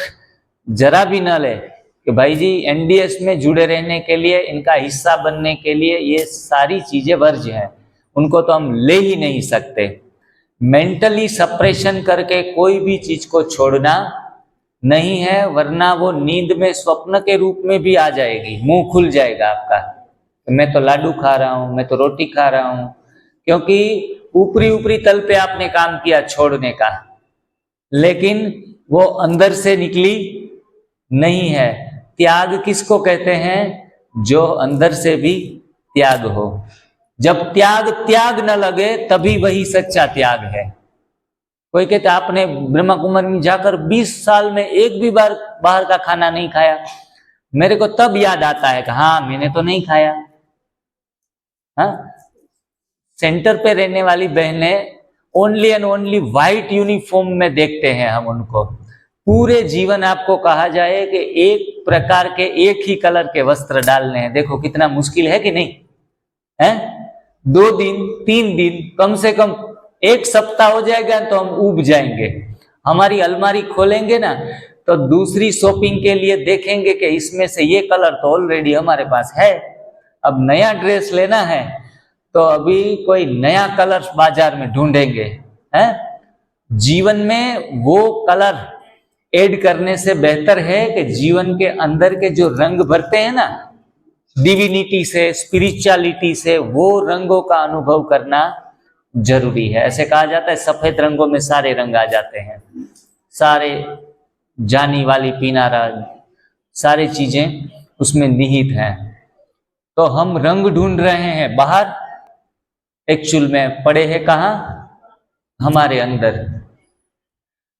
जरा भी ना ले कि भाई जी एनडीएस में जुड़े रहने के लिए, इनका हिस्सा बनने के लिए ये सारी चीजें वर्ज्य हैं, उनको तो हम ले ही नहीं सकते। मेंटली सप्रेशन करके कोई भी चीज को छोड़ना नहीं है, वरना वो नींद में स्वप्न के रूप में भी आ जाएगी, मुंह खुल जाएगा आपका, मैं तो लाडू खा रहा हूं, मैं तो रोटी खा रहा हूं, क्योंकि ऊपरी ऊपरी तल पे आपने काम किया छोड़ने का, लेकिन वो अंदर से निकली नहीं है। त्याग किसको कहते हैं? जो अंदर से भी त्याग हो। जब त्याग न लगे तभी वही सच्चा त्याग है। कोई कहते आपने ब्रह्मा कुमारी में जाकर 20 साल में एक भी बार बाहर का खाना नहीं खाया। मेरे को तब याद आता है कि हाँ मैंने तो नहीं खाया। हाँ, सेंटर पे रहने वाली बहनें only and only white uniform में देखते हैं हम उनको। पूरे जीवन आपको कहा जाए कि एक प्रकार के एक ही कलर के वस्त्र डालने हैं, देखो कितना मुश्किल है कि नहीं है। 2 दिन 3 दिन कम से कम 1 सप्ताह हो जाएगा तो हम ऊब जाएंगे। हमारी अलमारी खोलेंगे ना तो दूसरी शॉपिंग के लिए देखेंगे कि इसमें से ये कलर तो ऑलरेडी हमारे पास है, अब नया ड्रेस लेना है तो अभी कोई नया कलर बाजार में ढूंढेंगे। हैं, जीवन में वो कलर ऐड करने से बेहतर है कि जीवन के अंदर के जो रंग भरते हैं ना डिविनिटी से, स्पिरिचुअलिटी से, वो रंगों का अनुभव करना जरूरी है। ऐसे कहा जाता है सफेद रंगों में सारे रंग आ जाते हैं, सारे जानी वाली पीनारा, सारी चीजें उसमें निहित हैं। तो हम रंग ढूंढ रहे हैं बाहर, एक्चुअल में पड़े हैं कहाँ? हमारे अंदर।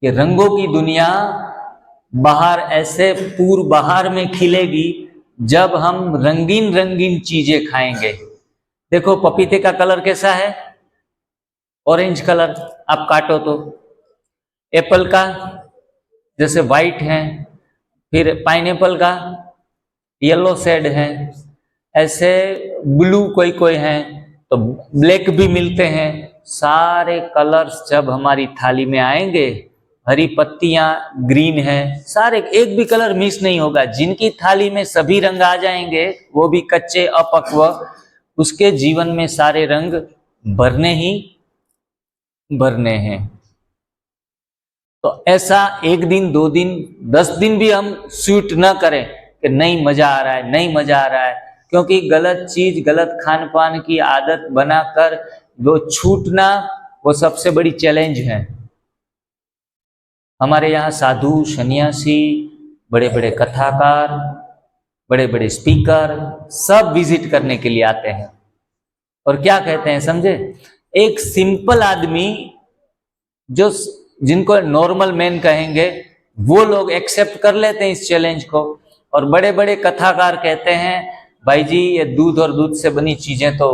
ये रंगों की दुनिया बाहर ऐसे पूर्व बाहर में खिलेगी जब हम रंगीन रंगीन चीजें खाएंगे। देखो पपीते का कलर कैसा है? ऑरेंज कलर, आप काटो तो। एप्पल का जैसे व्हाइट है, फिर पाइनएप्पल का येलो शेड है, ऐसे ब्लू कोई कोई है तो ब्लैक भी मिलते हैं। सारे कलर्स जब हमारी थाली में आएंगे, हरी पत्तियां ग्रीन है, सारे एक भी कलर मिस नहीं होगा। जिनकी थाली में सभी रंग आ जाएंगे वो भी कच्चे अपक्व, उसके जीवन में सारे रंग भरने ही भरने हैं। तो ऐसा 1 दिन 2 दिन 10 दिन भी हम स्वीट न करें कि नहीं मजा आ रहा है, नहीं मजा आ रहा है, क्योंकि गलत चीज गलत खान पान की आदत बनाकर वो छूटना वो सबसे बड़ी चैलेंज है। हमारे यहाँ साधु सन्यासी, बड़े बड़े कथाकार, बड़े बड़े स्पीकर सब विजिट करने के लिए आते हैं और क्या कहते हैं समझे? एक सिंपल आदमी जो जिनको नॉर्मल मैन कहेंगे वो लोग एक्सेप्ट कर लेते हैं इस चैलेंज को, और बड़े बड़े कथाकार कहते हैं भाई जी ये दूध और दूध से बनी चीजें तो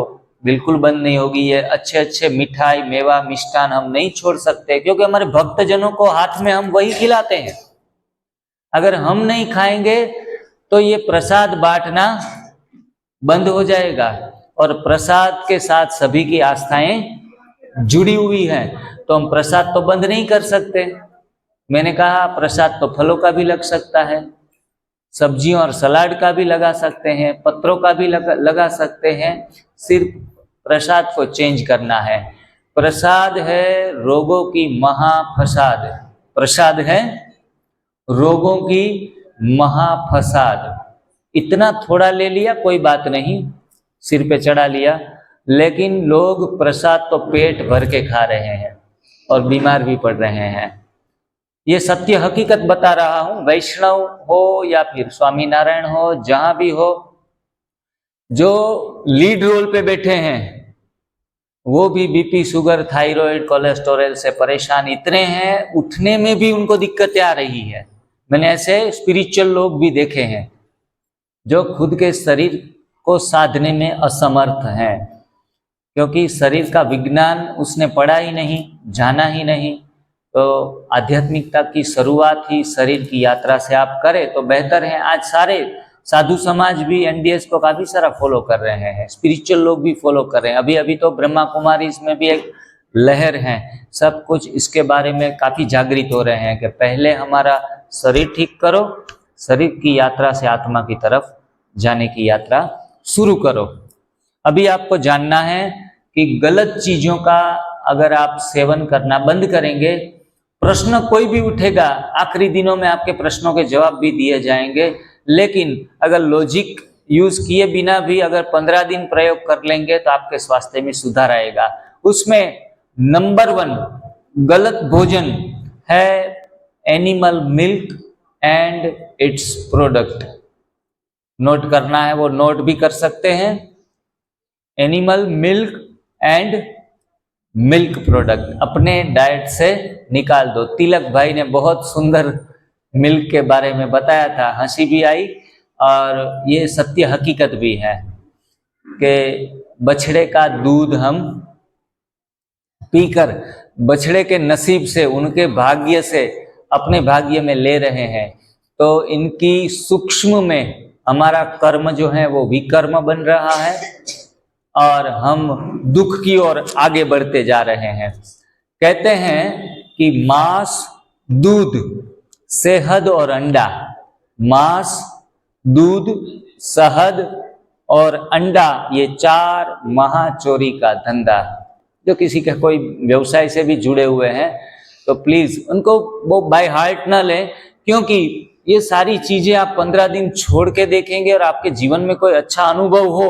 बिल्कुल बंद नहीं होगी, ये अच्छे अच्छे मिठाई मेवा मिष्ठान हम नहीं छोड़ सकते, क्योंकि हमारे भक्तजनों को हाथ में हम वही खिलाते हैं। अगर हम नहीं खाएंगे तो ये प्रसाद बांटना बंद हो जाएगा, और प्रसाद के साथ सभी की आस्थाएं जुड़ी हुई हैं, तो हम प्रसाद तो बंद नहीं कर सकते। मैंने कहा प्रसाद तो फलों का भी लग सकता है, सब्जियों और सलाद का भी लगा सकते हैं, पत्रों का भी लगा सकते हैं, सिर्फ प्रसाद को चेंज करना है। प्रसाद है रोगों की महाफसाद, प्रसाद है रोगों की महाफसाद। इतना थोड़ा ले लिया कोई बात नहीं, सिर पे चढ़ा लिया, लेकिन लोग प्रसाद तो पेट भर के खा रहे हैं और बीमार भी पड़ रहे हैं। ये सत्य हकीकत बता रहा हूं। वैष्णव हो या फिर स्वामीनारायण हो, जहां भी हो, जो लीड रोल पे बैठे हैं वो भी बीपी शुगर थायराइड कोलेस्टेरोल से परेशान इतने हैं, उठने में भी उनको दिक्कतें आ रही है। मैंने ऐसे स्पिरिचुअल लोग भी देखे हैं जो खुद के शरीर को साधने में असमर्थ हैं, क्योंकि शरीर का विज्ञान उसने पढ़ा ही नहीं, जाना ही नहीं। तो आध्यात्मिकता की शुरुआत ही शरीर की यात्रा से आप करें तो बेहतर है। आज सारे साधु समाज भी एनडीएस को काफी सारा फॉलो कर रहे हैं, स्पिरिचुअल लोग भी फॉलो कर रहे हैं। अभी अभी तो ब्रह्मा कुमारी इसमें भी एक लहर है, सब कुछ इसके बारे में काफी जागृत हो रहे हैं कि पहले हमारा शरीर ठीक करो, शरीर की यात्रा से आत्मा की तरफ जाने की यात्रा शुरू करो। अभी आपको जानना है कि गलत चीजों का अगर आप सेवन करना बंद करेंगे, प्रश्न कोई भी उठेगा, आखिरी दिनों में आपके प्रश्नों के जवाब भी दिए जाएंगे, लेकिन अगर लॉजिक यूज किए बिना भी अगर 15 दिन प्रयोग कर लेंगे तो आपके स्वास्थ्य में सुधार आएगा। उसमें नंबर 1 गलत भोजन है animal milk and it's product. Note करना है वो नोट भी कर सकते हैं। Animal milk and milk product अपने डाइट से निकाल दो। तिलक भाई ने बहुत सुंदर मिल्क के बारे में बताया था, हंसी भी आई और ये सत्य हकीकत भी है कि बछड़े का दूध हम पीकर बछड़े के नसीब से, उनके भाग्य से अपने भाग्य में ले रहे हैं। तो इनकी सूक्ष्म में हमारा कर्म जो है वो विकर्म बन रहा है और हम दुख की ओर आगे बढ़ते जा रहे हैं। कहते हैं कि मांस, दूध, शहद और अंडा, मांस, दूध, शहद और अंडा, ये 4 महाचोरी का धंधा। जो किसी के कोई व्यवसाय से भी जुड़े हुए हैं तो प्लीज उनको वो बाय हार्ट ना लें, क्योंकि ये सारी चीजें आप 15 दिन छोड़ के देखेंगे और आपके जीवन में कोई अच्छा अनुभव हो,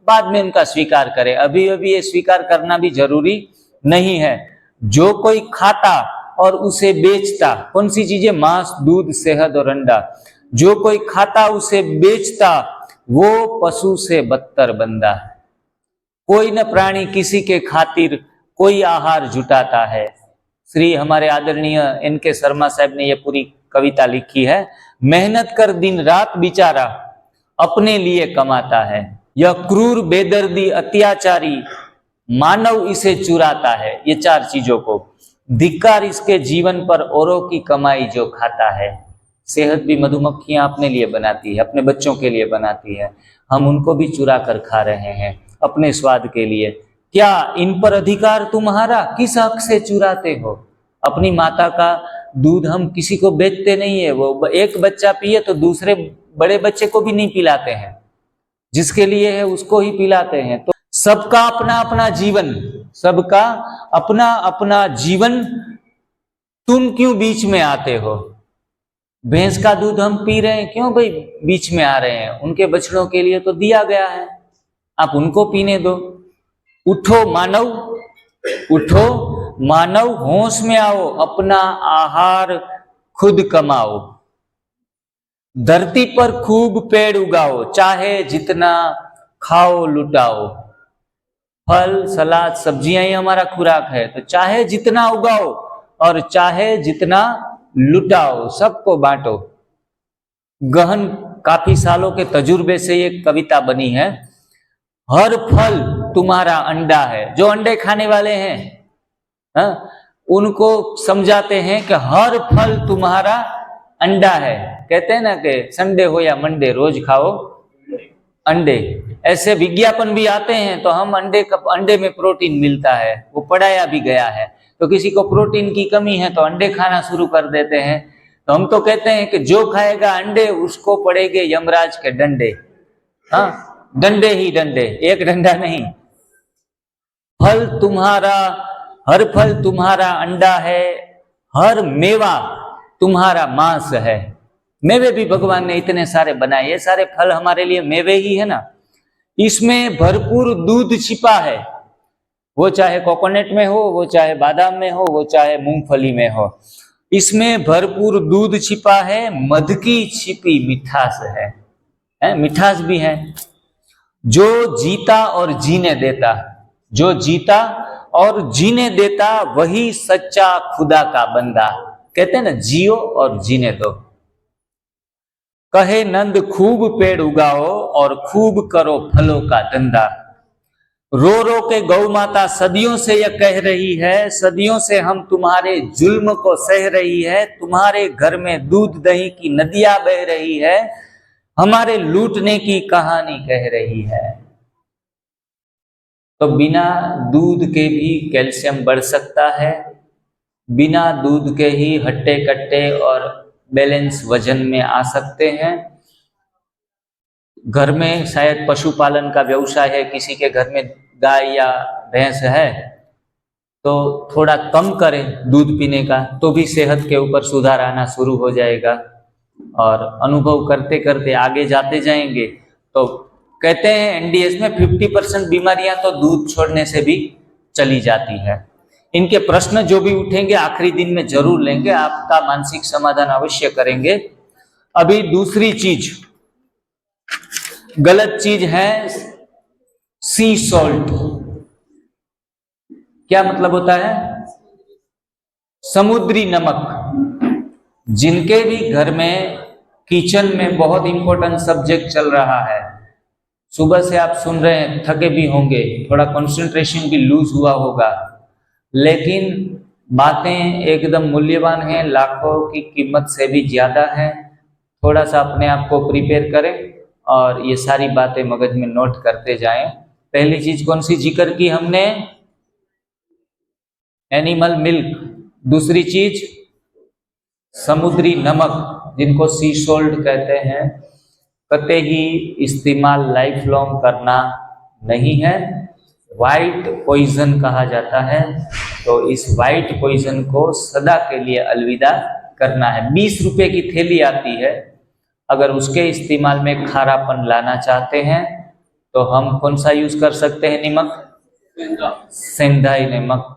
बाद में इनका स्वीकार करें। अभी अभी ये स्वीकार करना भी जरूरी नहीं है। जो कोई खाता और उसे बेचता, कौन सी चीजें? मांस, दूध, शहद और अंडा। जो कोई खाता उसे बेचता वो पशु से बदतर बंदा है। कोई न प्राणी किसी के खातिर कोई आहार जुटाता है। श्री हमारे आदरणीय NK शर्मा साहब ने ये पूरी कविता लिखी है। मेहनत कर दिन रात बेचारा अपने लिए कमाता है, यह क्रूर बेदर्दी अत्याचारी मानव इसे चुराता है। ये 4 चीजों को धिक्कार इसके जीवन पर, औरों की कमाई जो खाता है। सेहत भी मधुमक्खियां अपने लिए बनाती है, अपने बच्चों के लिए बनाती है, हम उनको भी चुरा कर खा रहे हैं अपने स्वाद के लिए। क्या इन पर अधिकार तुम्हारा? किस हक से चुराते हो? अपनी माता का दूध हम किसी को बेचते नहीं है। वो एक बच्चा पिए तो दूसरे बड़े बच्चे को भी नहीं पिलाते हैं, जिसके लिए है उसको ही पिलाते हैं। तो सबका अपना अपना जीवन, सबका अपना अपना जीवन, तुम क्यों बीच में आते हो? भैंस का दूध हम पी रहे हैं, क्यों भाई बीच में आ रहे हैं? उनके बछड़ों के लिए तो दिया गया है, आप उनको पीने दो। उठो मानव, उठो मानव, होश में आओ, अपना आहार खुद कमाओ। धरती पर खूब पेड़ उगाओ, चाहे जितना खाओ लुटाओ। फल, सलाद, सब्जियां ही हमारा खुराक है, तो चाहे जितना उगाओ और चाहे जितना लुटाओ, सबको बांटो। गहन काफी सालों के तजुर्बे से ये कविता बनी है। हर फल तुम्हारा अंडा है। जो अंडे खाने वाले हैं उनको समझाते हैं कि हर फल तुम्हारा अंडा है। कहते हैं ना कि संडे हो या मंडे रोज खाओ अंडे। ऐसे विज्ञापन भी आते हैं तो हम अंडे में प्रोटीन मिलता है, वो पढ़ाया भी गया है। तो किसी को प्रोटीन की कमी है तो अंडे खाना शुरू कर देते हैं। तो हम तो कहते हैं कि जो खाएगा अंडे उसको पड़ेंगे यमराज के डंडे। डंडे ही डंडे, एक डंडा नहीं। फल तुम्हारा, हर फल तुम्हारा अंडा है, हर मेवा तुम्हारा मांस है। मेवे भी भगवान ने इतने सारे बनाए, ये सारे फल हमारे लिए मेवे ही है ना। इसमें भरपूर दूध छिपा है, वो चाहे कोकोनट में हो, वो चाहे बादाम में हो, वो चाहे मूंगफली में हो। इसमें भरपूर दूध छिपा है, मध की छिपी मिठास है, मिठास भी है। जो जीता और जीने देता, जो जीता और जीने देता वही सच्चा खुदा का बंदा। कहते हैं ना, जियो और जीने दो। कहे नंद खूब पेड़ उगाओ और खूब करो फलों का धंधा। रो रो के गौ माता सदियों से यह कह रही है, सदियों से हम तुम्हारे जुल्म को सह रही है। तुम्हारे घर में दूध दही की नदियां बह रही है, हमारे लूटने की कहानी कह रही है। तो बिना दूध के भी कैल्शियम बढ़ सकता है, बिना दूध के ही हट्टे कट्टे और बैलेंस वजन में आ सकते हैं। घर में शायद पशुपालन का व्यवसाय है, किसी के घर में गाय या भैंस है, तो थोड़ा कम करें दूध पीने का, तो भी सेहत के ऊपर सुधार आना शुरू हो जाएगा। और अनुभव करते करते आगे जाते जाएंगे। तो कहते हैं NDS में 50% बीमारियां तो दूध छोड़ने से भी चली जाती है। इनके प्रश्न जो भी उठेंगे आखिरी दिन में जरूर लेंगे, आपका मानसिक समाधान अवश्य करेंगे। अभी दूसरी चीज गलत चीज है सी सॉल्ट। क्या मतलब होता है? समुद्री नमक। जिनके भी घर में किचन में बहुत इंपॉर्टेंट सब्जेक्ट चल रहा है, सुबह से आप सुन रहे हैं, थके भी होंगे, थोड़ा कंसंट्रेशन भी लूज हुआ होगा, लेकिन बातें एकदम मूल्यवान हैं, लाखों की कीमत से भी ज्यादा है। थोड़ा सा अपने आप को प्रिपेयर करें और ये सारी बातें मगज में नोट करते जाएं। पहली चीज कौन सी जिक्र की हमने? Animal milk. दूसरी चीज समुद्री नमक, जिनको सी सॉल्ट कहते हैं, कतई इस्तेमाल लाइफ लॉन्ग करना नहीं है। वाइट पॉइजन कहा जाता है, तो इस वाइट पॉइजन को सदा के लिए अलविदा करना है। 20 रुपए की थैली आती है, अगर उसके इस्तेमाल में खारापन लाना चाहते हैं तो हम कौन सा यूज कर सकते हैं? नमक, सेंधाई नमक।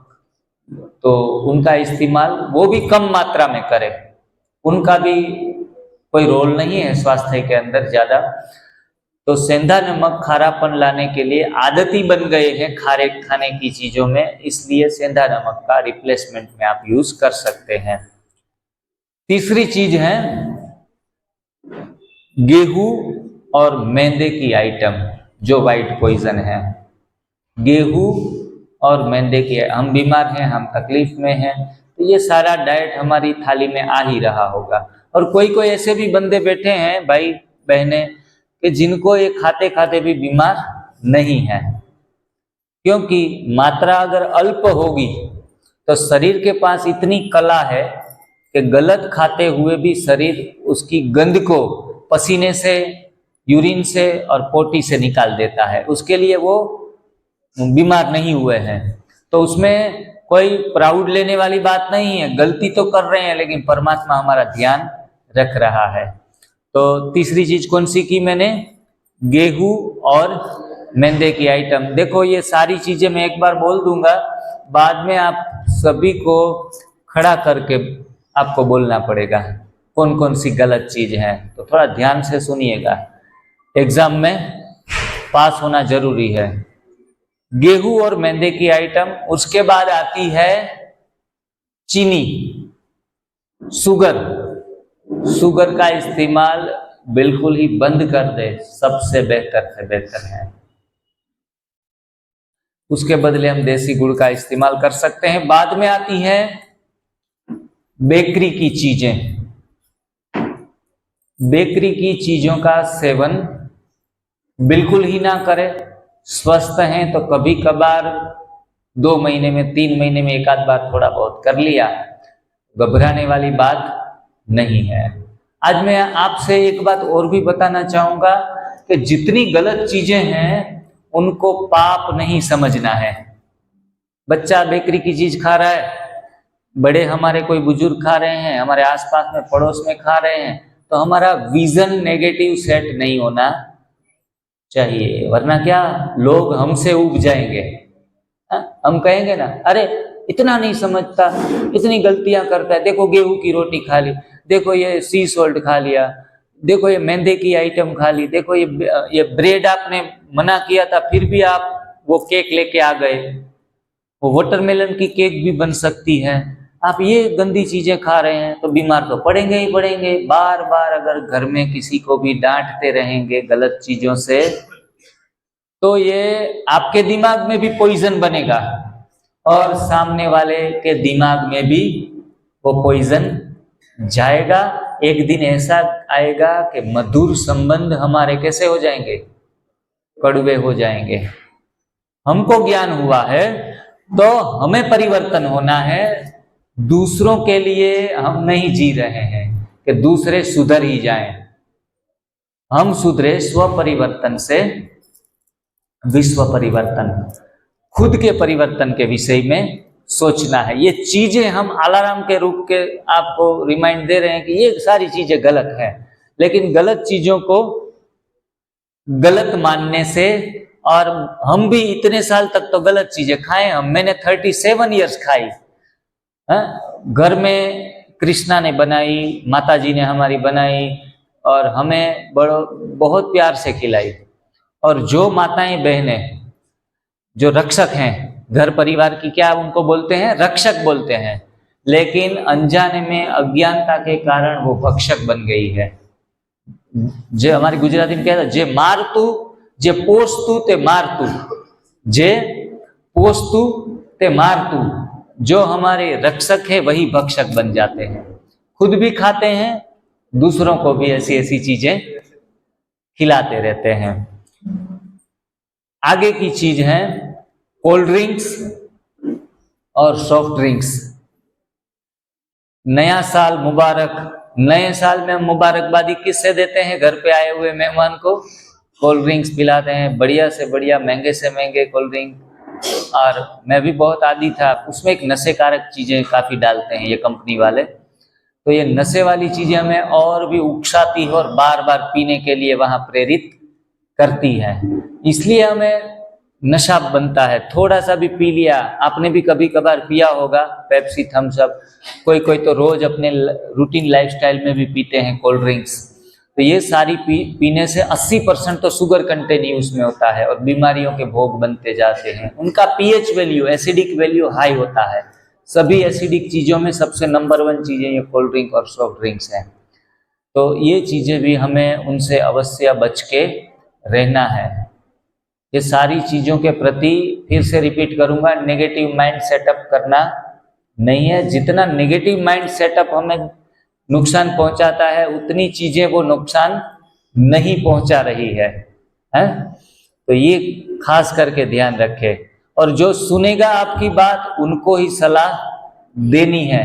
तो उनका इस्तेमाल वो भी कम मात्रा में करें, उनका भी कोई रोल नहीं है स्वास्थ्य के अंदर ज्यादा। तो सेंधा नमक खारापन लाने के लिए आदती बन गए हैं खारे खाने की चीजों में, इसलिए सेंधा नमक का रिप्लेसमेंट में आप यूज कर सकते हैं। तीसरी चीज है गेहूं और मैदे की आइटम, जो वाइट पॉइजन है। गेहूं और मैदे की, हम बीमार हैं, हम तकलीफ में हैं, तो ये सारा डाइट हमारी थाली में आ ही रहा होगा। और कोई कोई ऐसे भी बंदे बैठे हैं भाई बहने कि जिनको ये खाते खाते भी बीमार नहीं है, क्योंकि मात्रा अगर अल्प होगी तो शरीर के पास इतनी कला है कि गलत खाते हुए भी शरीर उसकी गंध को पसीने से, यूरिन से और पोटी से निकाल देता है, उसके लिए वो बीमार नहीं हुए हैं। तो उसमें कोई प्राउड लेने वाली बात नहीं है, गलती तो कर रहे हैं लेकिन परमात्मा हमारा ध्यान रख रहा है। तो तीसरी चीज कौन सी की मैंने? गेहूं और मैदे की आइटम। देखो ये सारी चीजें मैं एक बार बोल दूंगा, बाद में आप सभी को खड़ा करके आपको बोलना पड़ेगा कौन कौन सी गलत चीज है, तो थोड़ा ध्यान से सुनिएगा, एग्जाम में पास होना जरूरी है। गेहूं और मैदे की आइटम, उसके बाद आती है चीनी, शुगर। शुगर का इस्तेमाल बिल्कुल ही बंद कर दे, सबसे बेहतर से बेहतर है। उसके बदले हम देसी गुड़ का इस्तेमाल कर सकते हैं। बाद में आती है बेकरी की चीजें। बेकरी की चीजों का सेवन बिल्कुल ही ना करें। स्वस्थ हैं तो कभी कभार 2 महीने में, 3 महीने में एक आध बार थोड़ा बहुत कर लिया, घबराने वाली बात नहीं है। आज मैं आपसे एक बात और भी बताना चाहूंगा कि जितनी गलत चीजें हैं उनको पाप नहीं समझना है। बच्चा बेकरी की चीज खा रहा है, बड़े हमारे कोई बुजुर्ग खा रहे हैं, हमारे आसपास में पड़ोस में खा रहे हैं, तो हमारा विजन नेगेटिव सेट नहीं होना चाहिए, वरना क्या लोग हमसे उब जाएंगे। हम कहेंगे ना, अरे इतना नहीं समझता, इतनी गलतियां करता है, देखो गेहूं की रोटी खा ली, देखो ये सी सॉल्ट खा लिया, देखो ये मैदे की आइटम खा ली, देखो ये ब्रेड आपने मना किया था फिर भी आप वो केक लेके आ गए, वो वाटरमेलन की केक भी बन सकती है, आप ये गंदी चीजें खा रहे हैं, तो बीमार तो पड़ेंगे ही पड़ेंगे। बार बार अगर घर में किसी को भी डांटते रहेंगे गलत चीजों से, तो ये आपके दिमाग में भी पॉइजन बनेगा और सामने वाले के दिमाग में भी वो पॉइजन जाएगा। एक दिन ऐसा आएगा कि मधुर संबंध हमारे कैसे हो जाएंगे? कड़वे हो जाएंगे। हमको ज्ञान हुआ है तो हमें परिवर्तन होना है, दूसरों के लिए हम नहीं जी रहे हैं कि दूसरे सुधर ही जाएं। हम सुधरे स्व परिवर्तन से विश्व परिवर्तन, खुद के परिवर्तन के विषय में सोचना है। ये चीजें हम अलार्म के रूप के आपको रिमाइंड दे रहे हैं कि ये सारी चीजें गलत हैं, लेकिन गलत चीजों को गलत मानने से, और हम भी इतने साल तक तो गलत चीजें खाए हम, मैंने 37 इयर्स खाई। घर में कृष्णा ने बनाई, माता जी ने हमारी बनाई और हमें बहुत प्यार से खिलाई, और जो माताएं बहनें जो रक्षक हैं घर परिवार की, क्या उनको बोलते हैं? रक्षक बोलते हैं, लेकिन अनजाने में अज्ञानता के कारण वो भक्षक बन गई है। जे हमारी गुजराती में कहता जे मारतू जे पोसतू ते मारतू, जे पोसतू ते मारतू, जो हमारे रक्षक है वही भक्षक बन जाते हैं। खुद भी खाते हैं, दूसरों को भी ऐसी ऐसी चीजें खिलाते रहते हैं। आगे की चीज है कोल्ड ड्रिंक्स और सॉफ्ट ड्रिंक्स। नया साल मुबारक। नए साल में हम मुबारकबादी किससे देते हैं? घर पे आए हुए मेहमान को कोल्ड ड्रिंक्स पिलाते हैं, बढ़िया से बढ़िया, महंगे से महंगे कोल्ड ड्रिंक। और मैं भी बहुत आदी था, उसमें एक नशेकारक चीजें काफी डालते हैं ये कंपनी वाले, तो ये नशे वाली चीजें हमें और भी उकसाती है और बार बार पीने के लिए वहां प्रेरित करती है। इसलिए हमें नशा बनता है। थोड़ा सा भी पी लिया, आपने भी कभी कभार पिया होगा पेप्सी, थम्स अप, कोई कोई तो रोज अपने रूटीन लाइफस्टाइल में भी पीते हैं कोल्ड ड्रिंक्स। तो ये सारी पीने से 80% तो शुगर कंटेंट ही उसमें होता है और बीमारियों के भोग बनते जाते हैं। उनका pH value, acidic value high होता है। सभी एसिडिक चीज़ों में सबसे नंबर 1 चीज़ें ये कोल्ड ड्रिंक और सॉफ्ट ड्रिंक्स हैं। तो ये चीज़ें भी हमें उनसे अवश्य बच के रहना है। ये सारी चीज़ों के प्रति फिर से रिपीट करूंगा, नेगेटिव माइंड सेटअप करना नहीं है। जितना नेगेटिव माइंड सेटअप हमें नुकसान पहुंचाता है, उतनी चीजें वो नुकसान नहीं पहुंचा रही है, तो ये खास करके ध्यान रखें। और जो सुनेगा आपकी बात उनको ही सलाह देनी है।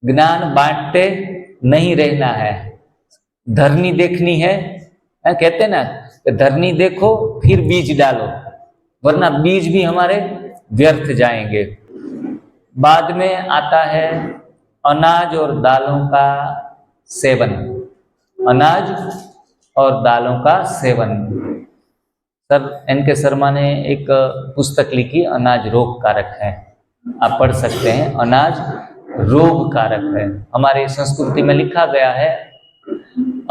ज्ञान बांटते नहीं रहना है। धरनी देखनी है, कहते ना, धरनी देखो फिर बीज डालो, वरना बीज भी हमारे व्यर्थ जाएंगे। बाद में आता है अनाज और दालों का सेवन। अनाज और दालों का सेवन। Sir NK. शर्मा ने एक पुस्तक लिखी, अनाज रोग कारक है, आप पढ़ सकते हैं। अनाज रोग कारक है। हमारे संस्कृति में लिखा गया है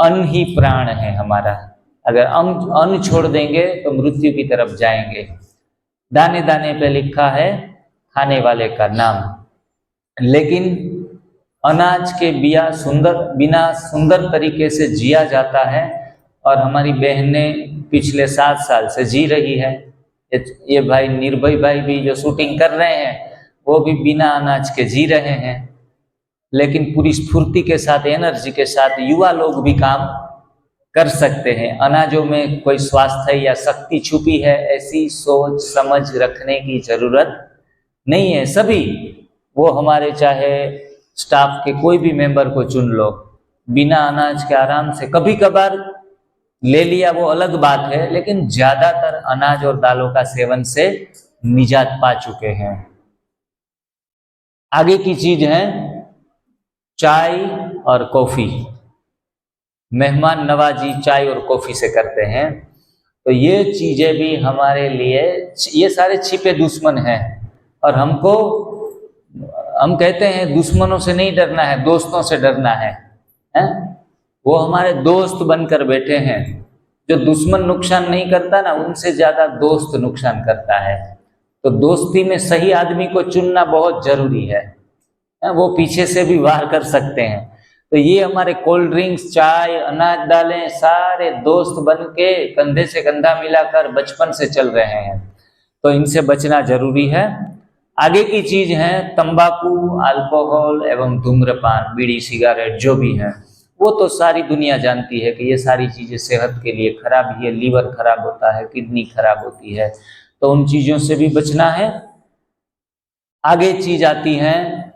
अन्न ही प्राण है हमारा। अगर अन्न छोड़ देंगे तो मृत्यु की तरफ जाएंगे। दाने दाने पे लिखा है खाने वाले का नाम। लेकिन अनाज के बिना सुंदर तरीके से जिया जाता है, और हमारी बहनें पिछले 7 साल से जी रही है। ये भाई निर्भय भाई भी जो शूटिंग कर रहे हैं वो भी बिना अनाज के जी रहे हैं, लेकिन पूरी स्फूर्ति के साथ, एनर्जी के साथ युवा लोग भी काम कर सकते हैं। अनाजों में कोई स्वास्थ्य या शक्ति छुपी है, ऐसी सोच समझ रखने की जरूरत नहीं है। सभी, वो हमारे चाहे स्टाफ के कोई भी मेंबर को चुन लो, बिना अनाज के आराम से, कभी कभार ले लिया वो अलग बात है, लेकिन ज्यादातर अनाज और दालों का सेवन से निजात पा चुके हैं। आगे की चीज है चाय और कॉफी। मेहमान नवाजी चाय और कॉफी से करते हैं, तो ये चीजें भी हमारे लिए, ये सारे छिपे दुश्मन हैं। और हम कहते हैं दुश्मनों से नहीं डरना है, दोस्तों से डरना है, वो हमारे दोस्त बनकर बैठे हैं। जो दुश्मन नुकसान नहीं करता ना, उनसे ज्यादा दोस्त नुकसान करता है। तो दोस्ती में सही आदमी को चुनना बहुत जरूरी है। वो पीछे से भी वार कर सकते हैं। तो ये हमारे कोल्ड ड्रिंक्स, चाय, अनाज दालें, सारे दोस्त बन के कंधे से कंधा मिलाकर बचपन से चल रहे हैं, तो इनसे बचना जरूरी है। आगे की चीज है तंबाकू, अल्कोहल एवं धूम्रपान, बीड़ी, सिगारेट, जो भी है वो तो सारी दुनिया जानती है कि ये सारी चीजें सेहत के लिए खराब ही है। लीवर खराब होता है, किडनी खराब होती है, तो उन चीजों से भी बचना है। आगे चीज आती है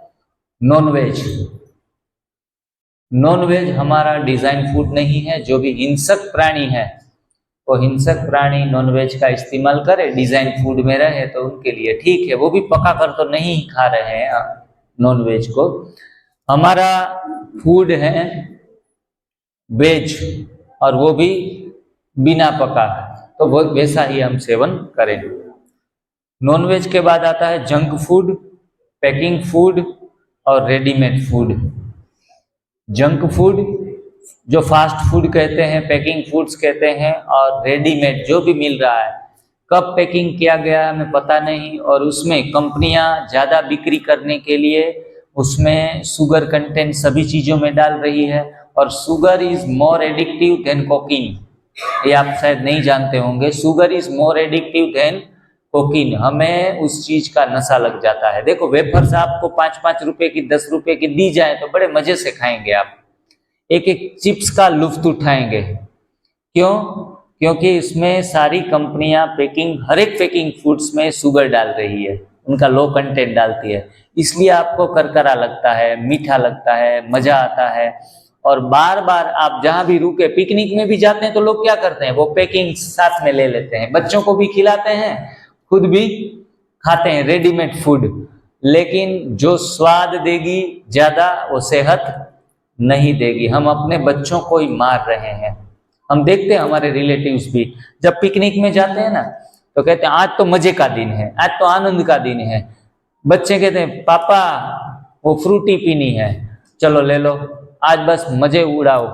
नॉनवेज। नॉनवेज हमारा डिजाइन फूड नहीं है। जो भी हिंसक प्राणी है, वो हिंसक प्राणी नॉनवेज का इस्तेमाल करे, डिजाइन फूड में रहे तो उनके लिए ठीक है। वो भी पका कर तो नहीं खा रहे हैं नॉनवेज को। हमारा फूड है वेज, और वो भी बिना पका, तो वो वैसा ही हम सेवन करें। नॉनवेज के बाद आता है जंक फूड, पैकिंग फूड और रेडीमेड फूड। जंक फूड, जो फास्ट फूड कहते हैं, पैकिंग फूड्स कहते हैं, और रेडीमेड जो भी मिल रहा है, कब पैकिंग किया गया हमें पता नहीं, और उसमें कंपनियां ज़्यादा बिक्री करने के लिए उसमें शुगर कंटेंट सभी चीज़ों में डाल रही है, और sugar is more addictive than cocaine. ये आप शायद नहीं जानते होंगे, sugar is more addictive than cocaine. हमें उस चीज का नशा लग जाता है। देखो वेफर्स आपको 5-5 रुपए की, 10 रुपए की दी जाए तो बड़े मजे से खाएंगे आप, एक एक चिप्स का लुत्फ उठाएंगे। क्यों? क्योंकि इसमें सारी कंपनियां हर एक पैकिंग फूड्स में शुगर डाल रही है, उनका लो कंटेंट डालती है, इसलिए आपको करकरा लगता है, मीठा लगता है, मजा आता है। और बार बार आप जहां भी रुके, पिकनिक में भी जाते हैं तो लोग क्या करते हैं, वो पैकिंग साथ में ले लेते हैं, बच्चों को भी खिलाते हैं, खुद भी खाते हैं रेडीमेड फूड, लेकिन जो स्वाद देगी ज्यादा वो सेहत नहीं देगी। हम अपने बच्चों को ही मार रहे हैं। हम देखते हैं हमारे रिलेटिव्स भी जब पिकनिक में जाते हैं ना, तो कहते हैं आज तो मजे का दिन है, आज तो आनंद का दिन है। बच्चे कहते हैं पापा वो फ्रूटी पीनी है, चलो ले लो, आज बस मजे उड़ाओ।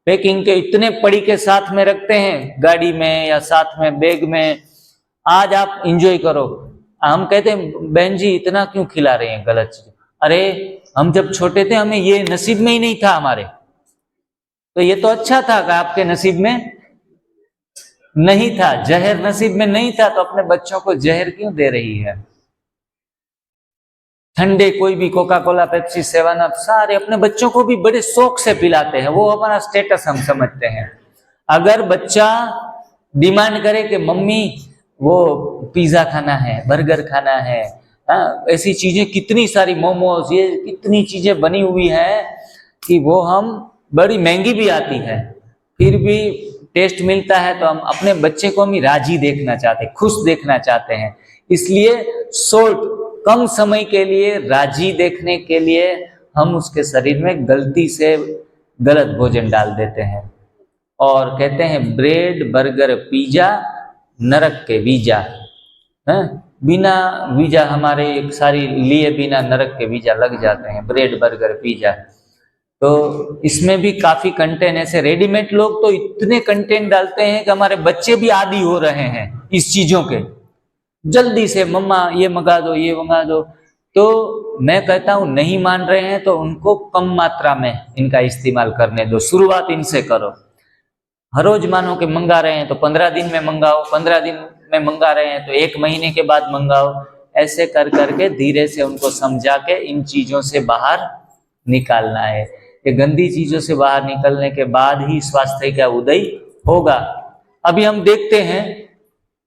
पैकिंग के इतने पड़ी के साथ में रखते हैं गाड़ी में या साथ में बैग में, आज आप एंजॉय करो। हम कहते हैं बहन जी इतना क्यों खिला रहे हैं गलत चीज। अरे हम जब छोटे थे हमें ये नसीब में ही नहीं था हमारे, तो ये तो अच्छा था कि आपके नसीब में नहीं था, जहर नसीब में नहीं था, तो अपने बच्चों को जहर क्यों दे रही है। ठंडे कोई भी कोका कोला, पेप्सी, 7 अप सारे अपने बच्चों को भी बड़े शौक से पिलाते हैं, वो हमारा स्टेटस हम समझते हैं। अगर बच्चा डिमांड करे कि मम्मी वो पिज्जा खाना है, बर्गर खाना है, ऐसी चीजें कितनी सारी, मोमोज, ये कितनी चीजें बनी हुई है कि वो हम बड़ी महंगी भी आती है, फिर भी टेस्ट मिलता है, तो हम अपने बच्चे को हम राजी देखना चाहते हैं, खुश देखना चाहते हैं। इसलिए कम समय के लिए राजी देखने के लिए हम उसके शरीर में गलती से गलत भोजन डाल देते हैं, और कहते हैं ब्रेड, बर्गर, पिज्जा नरक के वीजा है। बिना वीजा हमारे सारी लिए बिना नरक के वीजा लग जाते हैं, ब्रेड, बर्गर, पिज्जा। तो इसमें भी काफी कंटेंट ऐसे, रेडीमेड लोग तो इतने कंटेंट डालते हैं कि हमारे बच्चे भी आदी हो रहे हैं इस चीजों के, जल्दी से मम्मा ये मंगा दो, ये मंगा दो। तो मैं कहता हूं नहीं मान रहे हैं तो उनको कम मात्रा में इनका इस्तेमाल करने दो, शुरुआत इनसे करो। हर रोज मानो कि मंगा रहे हैं तो 15 दिन में मंगाओ, 15 दिन में मंगा रहे हैं तो 1 महीने के बाद मंगाओ। ऐसे कर करके धीरे से उनको समझा के इन चीजों से बाहर निकालना है। ये गंदी चीजों से बाहर निकलने के बाद ही स्वास्थ्य का उदय होगा। अभी हम देखते हैं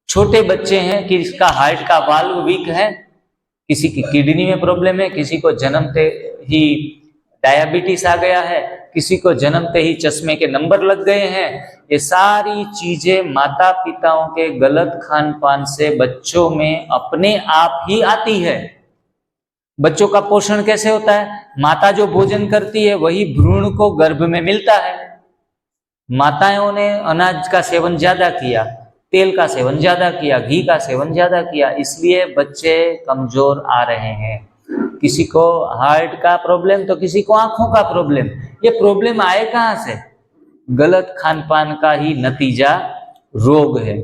छोटे बच्चे हैं कि इसका हार्ट का वाल्व वीक है, किसी की किडनी में प्रॉब्लम है, किसी को जन्मते ही डायबिटीज आ गया है, किसी को जन्मते ही चश्मे के नंबर लग गए हैं। ये सारी चीजें माता पिताओं के गलत खान पान से बच्चों में अपने आप ही आती है। बच्चों का पोषण कैसे होता है? माता जो भोजन करती है वही भ्रूण को गर्भ में मिलता है। माताओं ने अनाज का सेवन ज्यादा किया, तेल का सेवन ज्यादा किया, घी का सेवन ज्यादा किया, इसलिए बच्चे कमजोर आ रहे हैं। किसी को हार्ट का प्रॉब्लम तो किसी को आंखों का प्रॉब्लम। ये प्रॉब्लम आए कहां से? गलत खान पान का ही नतीजा रोग है।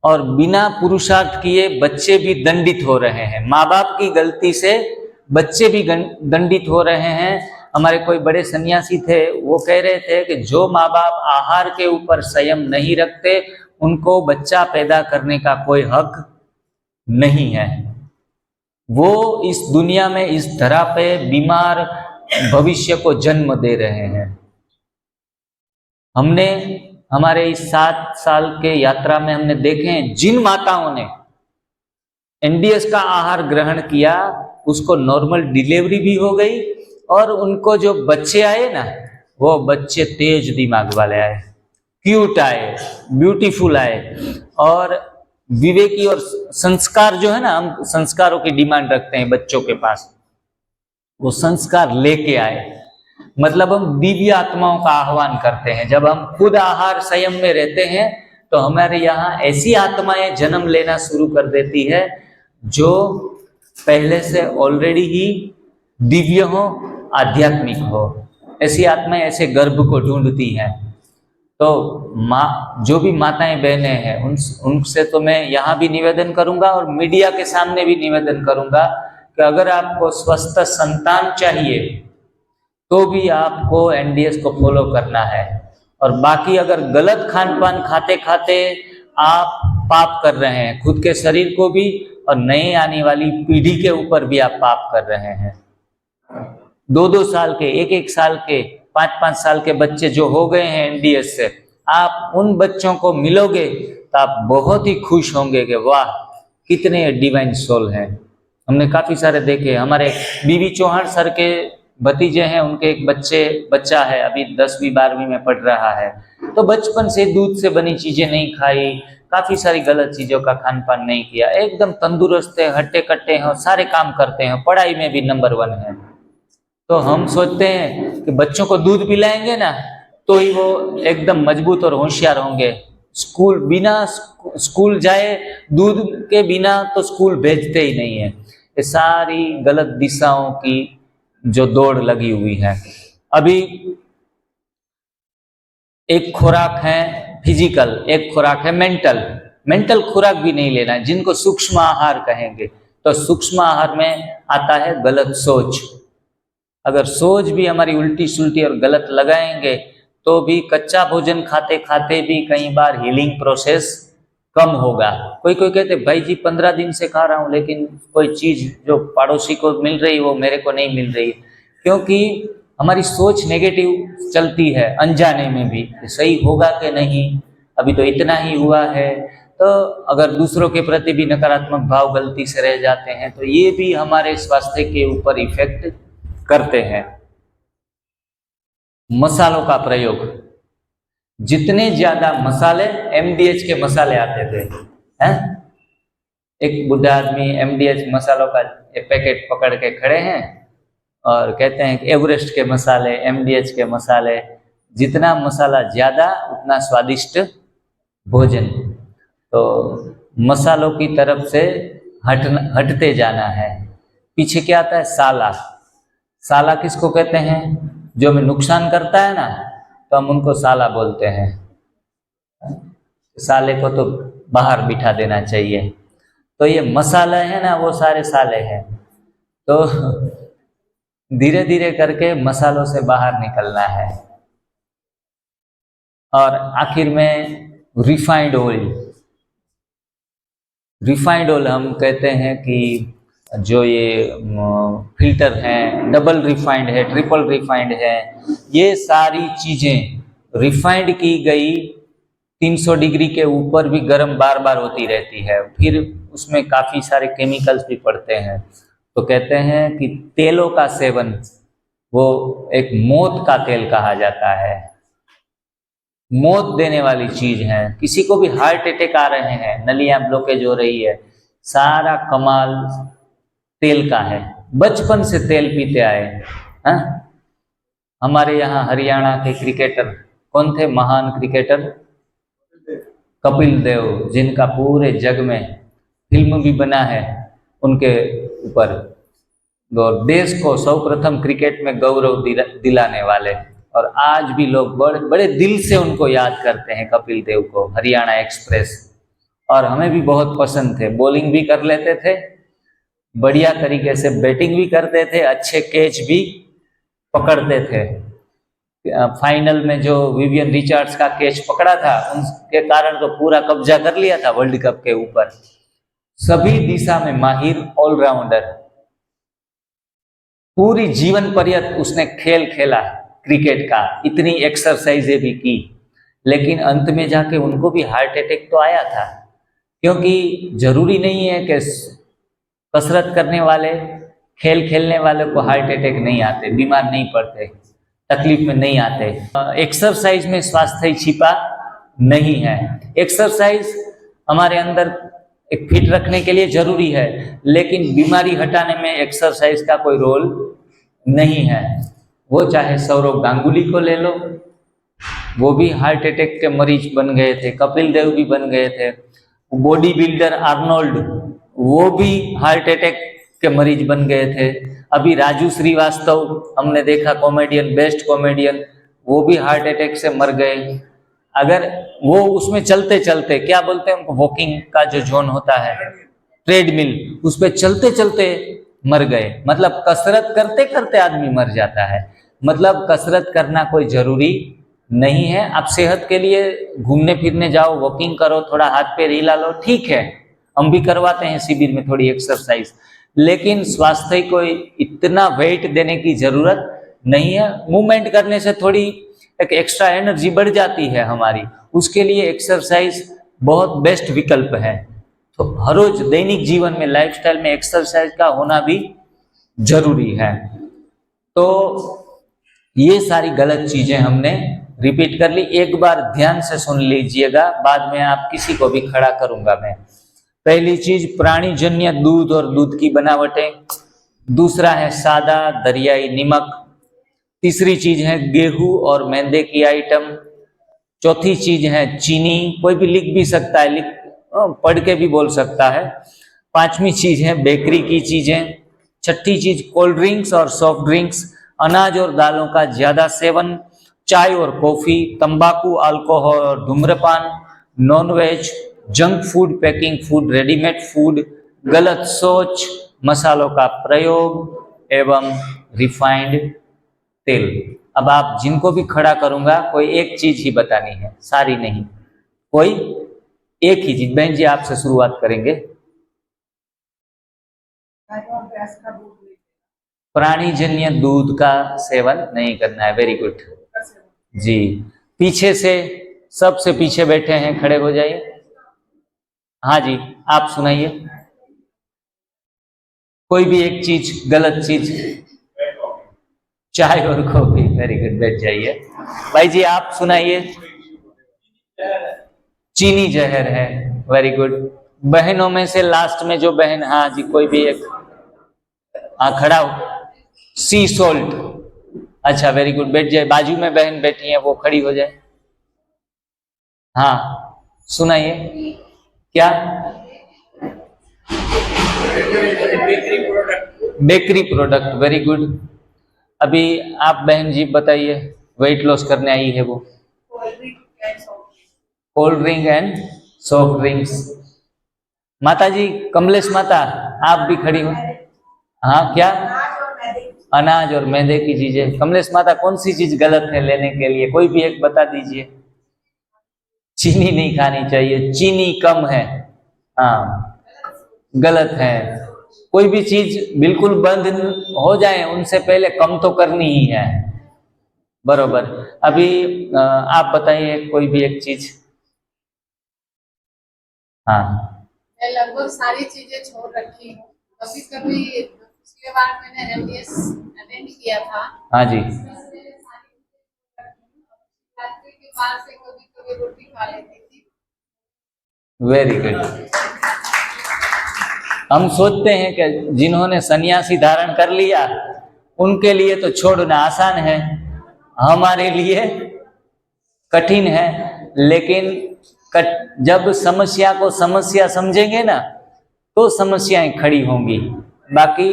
और बिना पुरुषार्थ किए बच्चे भी दंडित हो रहे हैं। माँ बाप की गलती से बच्चे भी दंडित हो रहे हैं। हमारे कोई बड़े सन्यासी थे, वो कह रहे थे कि जो माँ बाप आहार के ऊपर संयम नहीं रखते उनको बच्चा पैदा करने का कोई हक नहीं है। वो इस दुनिया में, इस धरा पे बीमार भविष्य को जन्म दे रहे हैं। हमने हमारे इस 7 साल के यात्रा में हमने देखे हैं जिन माताओं ने एनडीएस का आहार ग्रहण किया उसको नॉर्मल डिलीवरी भी हो गई, और उनको जो बच्चे आए ना, वो बच्चे तेज दिमाग वाले आए, क्यूट आए, ब्यूटीफुल आए, और विवेकी और संस्कार जो है ना, हम संस्कारों की डिमांड रखते हैं बच्चों के पास, वो संस्कार लेके आए। मतलब हम दिव्य आत्माओं का आह्वान करते हैं। जब हम खुद आहार संयम में रहते हैं तो हमारे यहाँ ऐसी आत्माएं जन्म लेना शुरू कर देती है जो पहले से ऑलरेडी ही दिव्य हो, आध्यात्मिक हो। ऐसी आत्माएं ऐसे गर्भ को ढूंढती हैं। तो माँ, जो भी माताएं बहनें हैं, उनसे तो मैं यहाँ भी निवेदन करूंगा और मीडिया के सामने भी निवेदन करूंगा कि अगर आपको स्वस्थ संतान चाहिए तो भी आपको एनडीएस को फॉलो करना है। और बाकी अगर गलत खान पान खाते खाते आप पाप कर रहे हैं, खुद के शरीर को भी और नए आने वाली पीढ़ी के ऊपर भी आप पाप कर रहे हैं। 2-2 साल के, 1-1 साल के, 5-5 साल के बच्चे जो हो गए हैं एनडीएस से, आप उन बच्चों को मिलोगे तो आप बहुत ही खुश होंगे कि वाह कितने डिवाइन सोल हैं। हमने काफी सारे देखे। हमारे बीबी चौहान सर के भतीजे हैं, उनके एक बच्चा है, अभी 10वीं 12वीं में पढ़ रहा है। तो बचपन से दूध से बनी चीजें नहीं खाई, काफी सारी गलत चीजों का खान पान नहीं किया, एकदम तंदुरुस्त है, हट्टे कट्टे हैं, सारे काम करते हैं, पढ़ाई में भी नंबर 1 है। तो हम सोचते हैं कि बच्चों को दूध पिलाएंगे ना तो ही वो एकदम मजबूत और होशियार होंगे। स्कूल जाए दूध के बिना तो स्कूल भेजते ही नहीं है। ये सारी गलत दिशाओं की जो दौड़ लगी हुई है। अभी एक खुराक है फिजिकल, एक खुराक है मेंटल खुराक भी नहीं लेना है, जिनको सूक्ष्म आहार कहेंगे। तो सूक्ष्म आहार में आता है गलत सोच। अगर सोच भी हमारी उल्टी सुल्टी और गलत लगाएंगे तो भी कच्चा भोजन खाते खाते भी कई बार हीलिंग प्रोसेस कम होगा। कोई कहते भाई जी 15 दिन से खा रहा हूँ लेकिन कोई चीज जो पड़ोसी को मिल रही वो मेरे को नहीं मिल रही, क्योंकि हमारी सोच नेगेटिव चलती है अनजाने में भी। सही होगा कि नहीं, अभी तो इतना ही हुआ है। तो अगर दूसरों के प्रति भी नकारात्मक भाव गलती से रह जाते हैं तो ये भी हमारे स्वास्थ्य के ऊपर इफेक्ट करते हैं। मसालों का प्रयोग, जितने ज्यादा मसाले, एमडीएच के मसाले आते थे हैं। एक बुढ़ा आदमी एमडीएच मसालों का एक पैकेट पकड़ के खड़े हैं और कहते हैं कि एवरेस्ट के मसाले, एमडीएच के मसाले, जितना मसाला ज्यादा उतना स्वादिष्ट भोजन। तो मसालों की तरफ से हटते जाना है। पीछे क्या आता है? साला किसको कहते हैं? जो हमें नुकसान करता है ना तो हम उनको साला बोलते हैं। साले को तो बाहर बिठा देना चाहिए। तो ये मसाला है ना, वो सारे साले हैं। तो धीरे धीरे करके मसालों से बाहर निकलना है। और आखिर में रिफाइंड ऑयल हम कहते हैं कि जो ये फिल्टर हैं, डबल रिफाइंड है, ट्रिपल रिफाइंड है, ये सारी चीजें रिफाइंड की गई 300 डिग्री के ऊपर भी गर्म बार बार होती रहती है। फिर उसमें काफी सारे केमिकल्स भी पड़ते हैं। तो कहते हैं कि तेलों का सेवन वो एक मौत का तेल कहा जाता है, मौत देने वाली चीज है। किसी को भी हार्ट अटैक आ रहे हैं, नलियां ब्लॉकेज हो रही है, सारा कमाल तेल का है। बचपन से तेल पीते आए हैं। हमारे यहाँ हरियाणा के क्रिकेटर कौन थे? महान क्रिकेटर कपिल देव, जिनका पूरे जग में फिल्म भी बना है उनके ऊपर। और देश को सर्वप्रथम क्रिकेट में गौरव दिलाने वाले, और आज भी लोग बड़े दिल से उनको याद करते हैं, कपिल देव को, हरियाणा एक्सप्रेस। और हमें भी बहुत पसंद थे। बॉलिंग भी कर लेते थे, बढ़िया तरीके से बैटिंग भी करते थे, अच्छे कैच भी पकड़ते थे। फाइनल में जो विवियन रिचर्ड्स का कैच पकड़ा था, उनके कारण तो पूरा कब्जा कर लिया था वर्ल्ड कप के ऊपर। सभी दिशा में माहिर ऑलराउंडर, पूरी जीवन पर्यंत उसने खेल खेला क्रिकेट का, इतनी एक्सरसाइजें भी की, लेकिन अंत में जाके उनको भी हार्ट अटैक तो आया था। क्योंकि जरूरी नहीं है कि कसरत करने वाले, खेल खेलने वाले को हार्ट अटैक नहीं आते, बीमार नहीं पड़ते, तकलीफ में नहीं आते। एक्सरसाइज में स्वास्थ्य छिपा नहीं है। एक्सरसाइज हमारे अंदर एक फिट रखने के लिए जरूरी है, लेकिन बीमारी हटाने में एक्सरसाइज का कोई रोल नहीं है। वो चाहे सौरव गांगुली को ले लो, वो भी हार्ट अटैक के मरीज बन गए थे, कपिल देव भी बन गए थे, बॉडी बिल्डर आर्नोल्ड वो भी हार्ट अटैक के मरीज बन गए थे। अभी राजू श्रीवास्तव हमने देखा, कॉमेडियन, बेस्ट कॉमेडियन, वो भी हार्ट अटैक से मर गए। अगर वो उसमें चलते चलते, क्या बोलते हैं उनको, वॉकिंग का जो जोन होता है, ट्रेडमिल, उस पे चलते चलते मर गए। मतलब कसरत करते करते आदमी मर जाता है। मतलब कसरत करना कोई जरूरी नहीं है। आप सेहत के लिए घूमने फिरने जाओ, वॉकिंग करो, थोड़ा हाथ पैर हिला लो, ठीक है, हम भी करवाते हैं शिविर में थोड़ी एक्सरसाइज, लेकिन स्वास्थ्य को इतना वेट देने की जरूरत नहीं है। मूवमेंट करने से थोड़ी एक एक्स्ट्रा एनर्जी बढ़ जाती है हमारी, उसके लिए एक्सरसाइज बहुत बेस्ट विकल्प है। तो हर रोज दैनिक जीवन में, लाइफस्टाइल में एक्सरसाइज का होना भी जरूरी है। तो ये सारी गलत चीजें हमने रिपीट कर ली। एक बार ध्यान से सुन लीजिएगा, बाद में आप किसी को भी खड़ा करूंगा मैं। पहली चीज, प्राणी जन्य दूध और दूध की बनावटें। दूसरा है सादा दरियाई नमक। तीसरी चीज है गेहूं और मैदे की आइटम। चौथी चीज है चीनी, कोई भी लिख भी सकता है, पढ़ के भी बोल सकता है। पांचवी चीज है बेकरी की चीजें। छठी चीज कोल्ड ड्रिंक्स और सॉफ्ट ड्रिंक्स, अनाज और दालों का ज्यादा सेवन, चाय और कॉफी, तंबाकू, अल्कोहल और धूम्रपान, non veg, junk food, packing food, readymade food, गलत सोच, मसालों का प्रयोग एवं रिफाइंड तेल। अब आप जिनको भी खड़ा करूंगा, कोई एक चीज ही बतानी है, सारी नहीं, कोई एक ही चीज। बहन जी आपसे शुरुआत करेंगे। प्राणीजन्य दूध का सेवन नहीं करना है। वेरी गुड जी। पीछे से, सबसे पीछे बैठे हैं, खड़े हो जाइए। हाँ जी, आप सुनाइए कोई भी एक चीज, गलत चीज। चाय और कॉफी, वेरी गुड, बैठ जाइए। भाई जी आप सुनाइए। चीनी जहर है, वेरी गुड। बहनों में से लास्ट में जो बहन, हाँ जी कोई भी एक, हाँ खड़ा हो। सी सॉल्ट, अच्छा वेरी गुड, बैठ जाए। बाजू में बहन बैठी है, वो खड़ी हो जाए। हाँ सुनाइए, क्या? Bakery product, very good. अभी आप बहन जी बताइए, वेट लॉस करने आई है वो। Cold drink and soft drinks. माता जी, कमलेश माता आप भी खड़ी हो। हाँ क्या? अनाज और मैदे की चीजें। कमलेश माता कौन सी चीज गलत है लेने के लिए, कोई भी एक बता दीजिए। चीनी नहीं खानी चाहिए, चीनी कम है, हाँ गलत है। कोई भी चीज बिल्कुल बंद हो जाए उनसे पहले कम तो करनी ही है, बरोबर। अभी आप बताइए कोई भी एक चीज। हाँ
मैं लगभग सारी चीजें छोड़ रखी हूँ। कभी कभी पिछले बार मैंने एमडीएस अटेंड किया था।
हाँ जी,
रात्रि के बाद से कभी कभी रोटी खा लेती थी।
Very good. हम सोचते हैं कि जिन्होंने सन्यासी धारण कर लिया उनके लिए तो छोड़ना आसान है, हमारे लिए कठिन है। लेकिन जब समस्या को समस्या समझेंगे ना, तो समस्याएं खड़ी होंगी। बाकी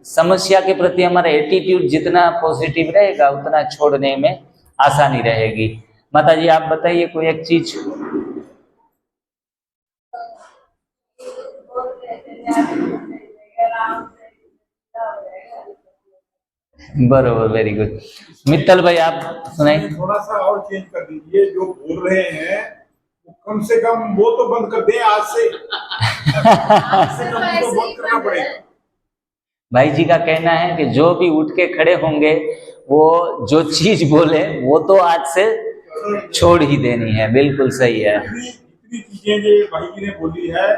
समस्या के प्रति हमारा एटीट्यूड जितना पॉजिटिव रहेगा, उतना छोड़ने में आसानी रहेगी। माता जी आप बताइए कोई एक चीज। बरोबर, वेरी गुड। मित्तल भाई आप सुनाइए।
थोड़ा सा और चेंज कर दीजिए, जो बोल रहे हैं वो कम से कम वो तो बंद कर दें आज से। आज से कम तो बंद करना पड़ेगा।
भाई जी का कहना है कि जो भी उठ के खड़े होंगे, वो जो चीज बोले वो तो आज से छोड़ ही देनी है। बिल्कुल सही है।
इतनी चीजें जो भाई जी ने बोली है,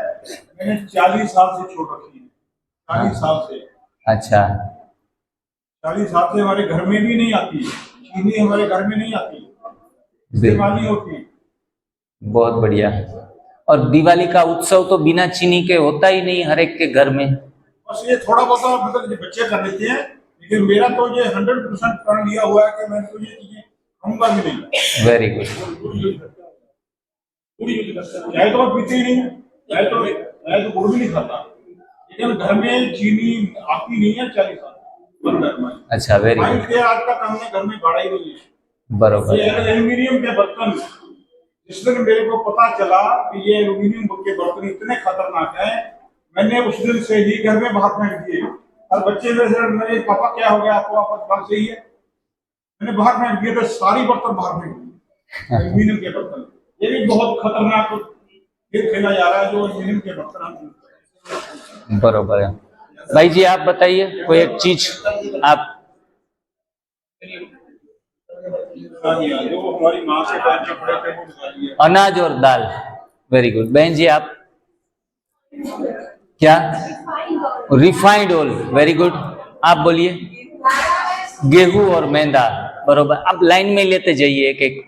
मैंने 40 साल से छोड़ रखी है। 40 साल से।
अच्छा,
40 साल से हमारे घर में भी नहीं आती, चीनी हमारे घर में नहीं आती, इस्तेमाल नहीं होती।
बहुत बढ़िया। और दिवाली का उत्सव तो बिना चीनी के होता ही नहीं हर एक के घर में।
बस ये थोड़ा बहुत मतलब बच्चे कर लेते हैं, लेकिन मेरा तो ये 100% प्रण लिया हुआ है कि मैं तो ये चीजें खाऊंगा भी नहीं।
Very good.
चाय तो मैं पीते ही नहीं, चाय तो गुड़ भी नहीं खाता, लेकिन घर में चीनी आती नहीं है 40 साल। बंद है हमारी।
अच्छा, वेरी
फाइन
गुड,
केयर आज तक हमने घर में गाड़ा ही नहीं है।
बरोबर
ये
है।
एल्यूमिनियम के बर्तन, जिस दिन मेरे को पता चला कि ये एल्यूमिनियम के बर्तन इतने खतरनाक हैं, मैंने उस दिन से ही घर में बाहर फेंक दिए। और बच्चे मेरे पापा क्या हो गया आपको, आपका बात सही है, मैंने बाहर फेंक दिए, तो सारी बर्तन बाहर फेंक दिए, एल्यूमिनियम के बर्तन। ये भी बहुत खतरनाक खेल खेला जा रहा है, जो एल्यूमिनियम के बर्तन हम।
बरोबर है। भाई जी आप बताइए कोई एक चीज आप।
जो हमारी माँ से पैर पड़े थे वो बता दिए।
अनाज और दाल, वेरी गुड। बहन जी आप क्या? Refined oil, very good. आप बोलिए। गेहूं और मैदा, बरोबर। आप लाइन में लेते जाइए एक एक।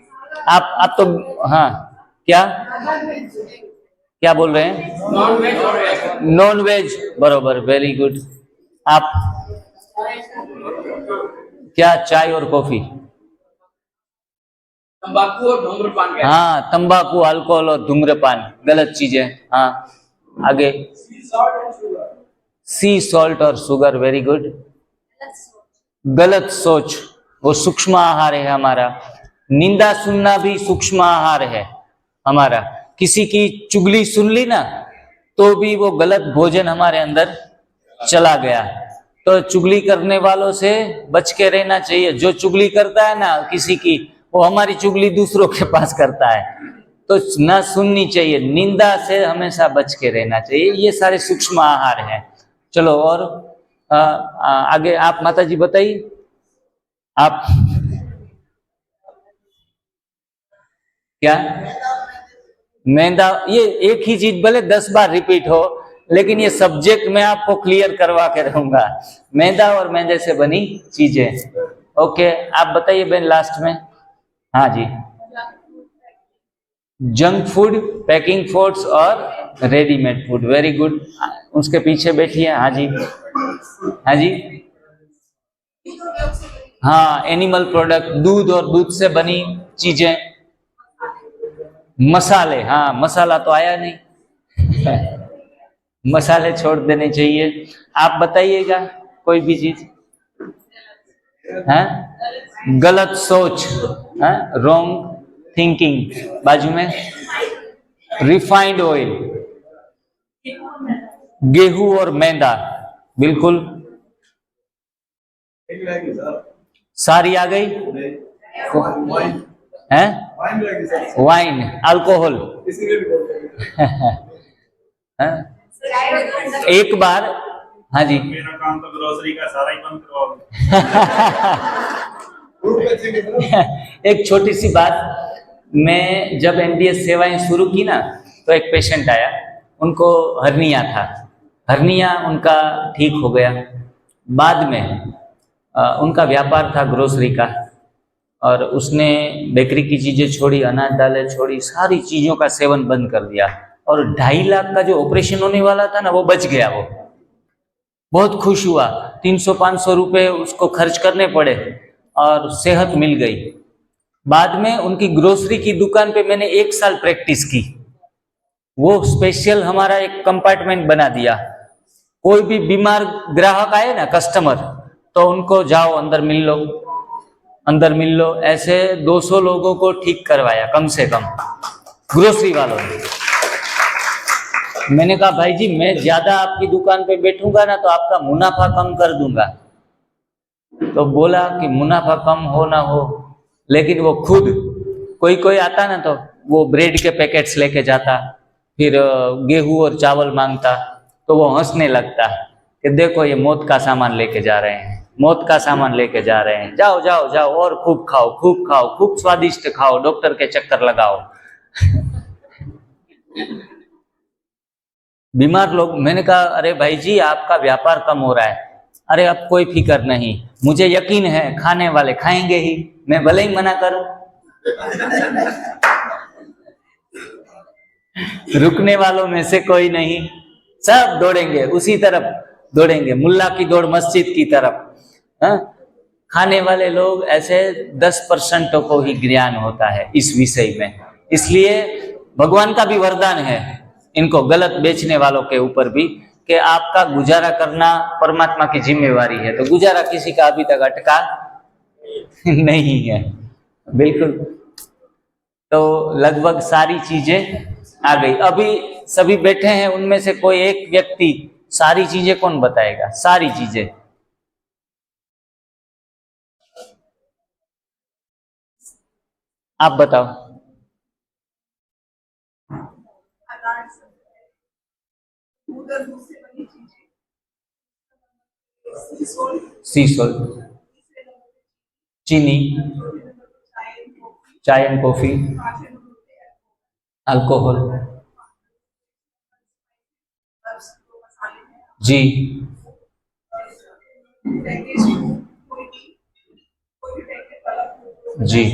आप तो हाँ, क्या क्या बोल रहे हैं? नॉन वेज, बरोबर, वेरी गुड। आप क्या? चाय और कॉफी,
तंबाकू और धूम्रपान का।
हाँ, तंबाकू, अल्कोहल और धूम्रपान गलत चीजें। हाँ आगे। सी सॉल्ट और शुगर, वेरी गुड। गलत सोच, वो सूक्ष्म आहार है हमारा। निंदा सुनना भी सूक्ष्म आहार है हमारा। किसी की चुगली सुन ली ना तो भी वो गलत भोजन हमारे अंदर चला गया। तो चुगली करने वालों से बच के रहना चाहिए। जो चुगली करता है ना किसी की, वो हमारी चुगली दूसरों के पास करता है, तो ना सुननी चाहिए। निंदा से हमेशा बच के रहना चाहिए। ये सारे सूक्ष्म आहार हैं। चलो और आगे आप माता जी बताइए। आप क्या? मैदा, ये एक ही चीज भले 10 बार रिपीट हो, लेकिन ये सब्जेक्ट मैं आपको क्लियर करवा के रहूंगा। मैदा और मैदे से बनी चीजें। ओके, आप बताइए बहन लास्ट में। हाँ जी। जंक फूड, पैकिंग फूड्स और रेडीमेड फूड, वेरी गुड। उसके पीछे बैठिए। हाँ जी, हाँ जी। हाँ, एनिमल प्रोडक्ट, दूध और दूध से बनी चीजें। मसाले, हाँ, मसाला तो आया नहीं मसाले छोड़ देने चाहिए। आप बताइएगा कोई भी चीज। हैं? गलत सोच, रॉन्ग थिंकिंग। बाजू में रिफाइंड ऑयल, गेहूं और मैदा, बिल्कुल। सारी आ गई हैं? वाइन, अल्कोहल एक बार। हाँ जी।
मेरा काम तो ग्रोसरी का सारा ही बंद करवा।
एक छोटी सी बात, मैं जब एनडीएस सेवाएं शुरू की ना, तो एक पेशेंट आया, उनको हर्निया था। हर्निया उनका ठीक हो गया। बाद में उनका व्यापार था ग्रोसरी का, और उसने बेकरी की चीज़ें छोड़ी, अनाज दालें छोड़ी, सारी चीज़ों का सेवन बंद कर दिया। और 2.5 लाख का जो ऑपरेशन होने वाला था ना, वो बच गया। वो बहुत खुश हुआ। 300-500 रुपए उसको खर्च करने पड़े और सेहत मिल गई। बाद में उनकी ग्रोसरी की दुकान पे मैंने 1 साल प्रैक्टिस की। वो स्पेशल हमारा एक कंपार्टमेंट बना दिया। कोई भी बीमार ग्राहक आए ना, कस्टमर, तो उनको जाओ अंदर मिल लो, अंदर मिल लो। ऐसे 200 लोगों को ठीक करवाया कम से कम, ग्रोसरी वालों ने। मैंने कहा भाई जी, मैं ज्यादा आपकी दुकान पे बैठूंगा ना तो आपका मुनाफा कम कर दूंगा। तो बोला कि मुनाफा कम हो ना हो, लेकिन वो खुद कोई कोई आता ना तो वो ब्रेड के पैकेट्स लेके जाता, फिर गेहूं और चावल मांगता, तो वो हंसने लगता कि देखो ये मौत का सामान लेके जा रहे हैं, मौत का सामान लेके जा रहे हैं, जाओ जाओ जाओ और खूब खाओ, खूब खाओ, खूब स्वादिष्ट खाओ, डॉक्टर के चक्कर लगाओ। बीमार लोग। मैंने कहा अरे भाई जी, आपका व्यापार कम हो रहा है। अरे अब कोई फिक्र नहीं, मुझे यकीन है खाने वाले खाएंगे ही, मैं भले ही मना करूं। रुकने वालों में से कोई नहीं, सब दौड़ेंगे उसी तरफ, दौड़ेंगे मुल्ला की दौड़ मस्जिद की तरफ। खाने वाले लोग ऐसे 10% को ही ज्ञान होता है इस विषय में। इसलिए भगवान का भी वरदान है, इनको गलत बेचने वालों के ऊपर भी कि आपका गुजारा करना परमात्मा की जिम्मेवारी है, तो गुजारा किसी का अभी तक अटका नहीं है। बिल्कुल। तो लगभग सारी चीजें आ गई। अभी सभी बैठे हैं, उनमें से कोई एक व्यक्ति सारी चीजें कौन बताएगा? सारी चीजें आप बताओ। सी सॉल्ट, चीनी, चाय एंड कॉफी, अल्कोहल, जी जी,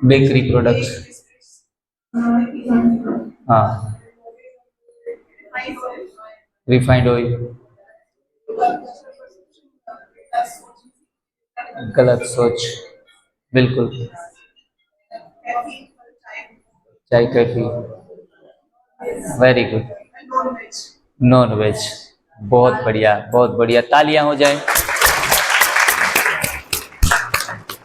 बेकरी प्रोडक्ट्स, हाँ, रिफाइंड ऑयल, गलत सोच, बिल्कुल, चाय coffee, very good, non veg, बहुत बढ़िया, बहुत बढ़िया, तालियां हो जाए।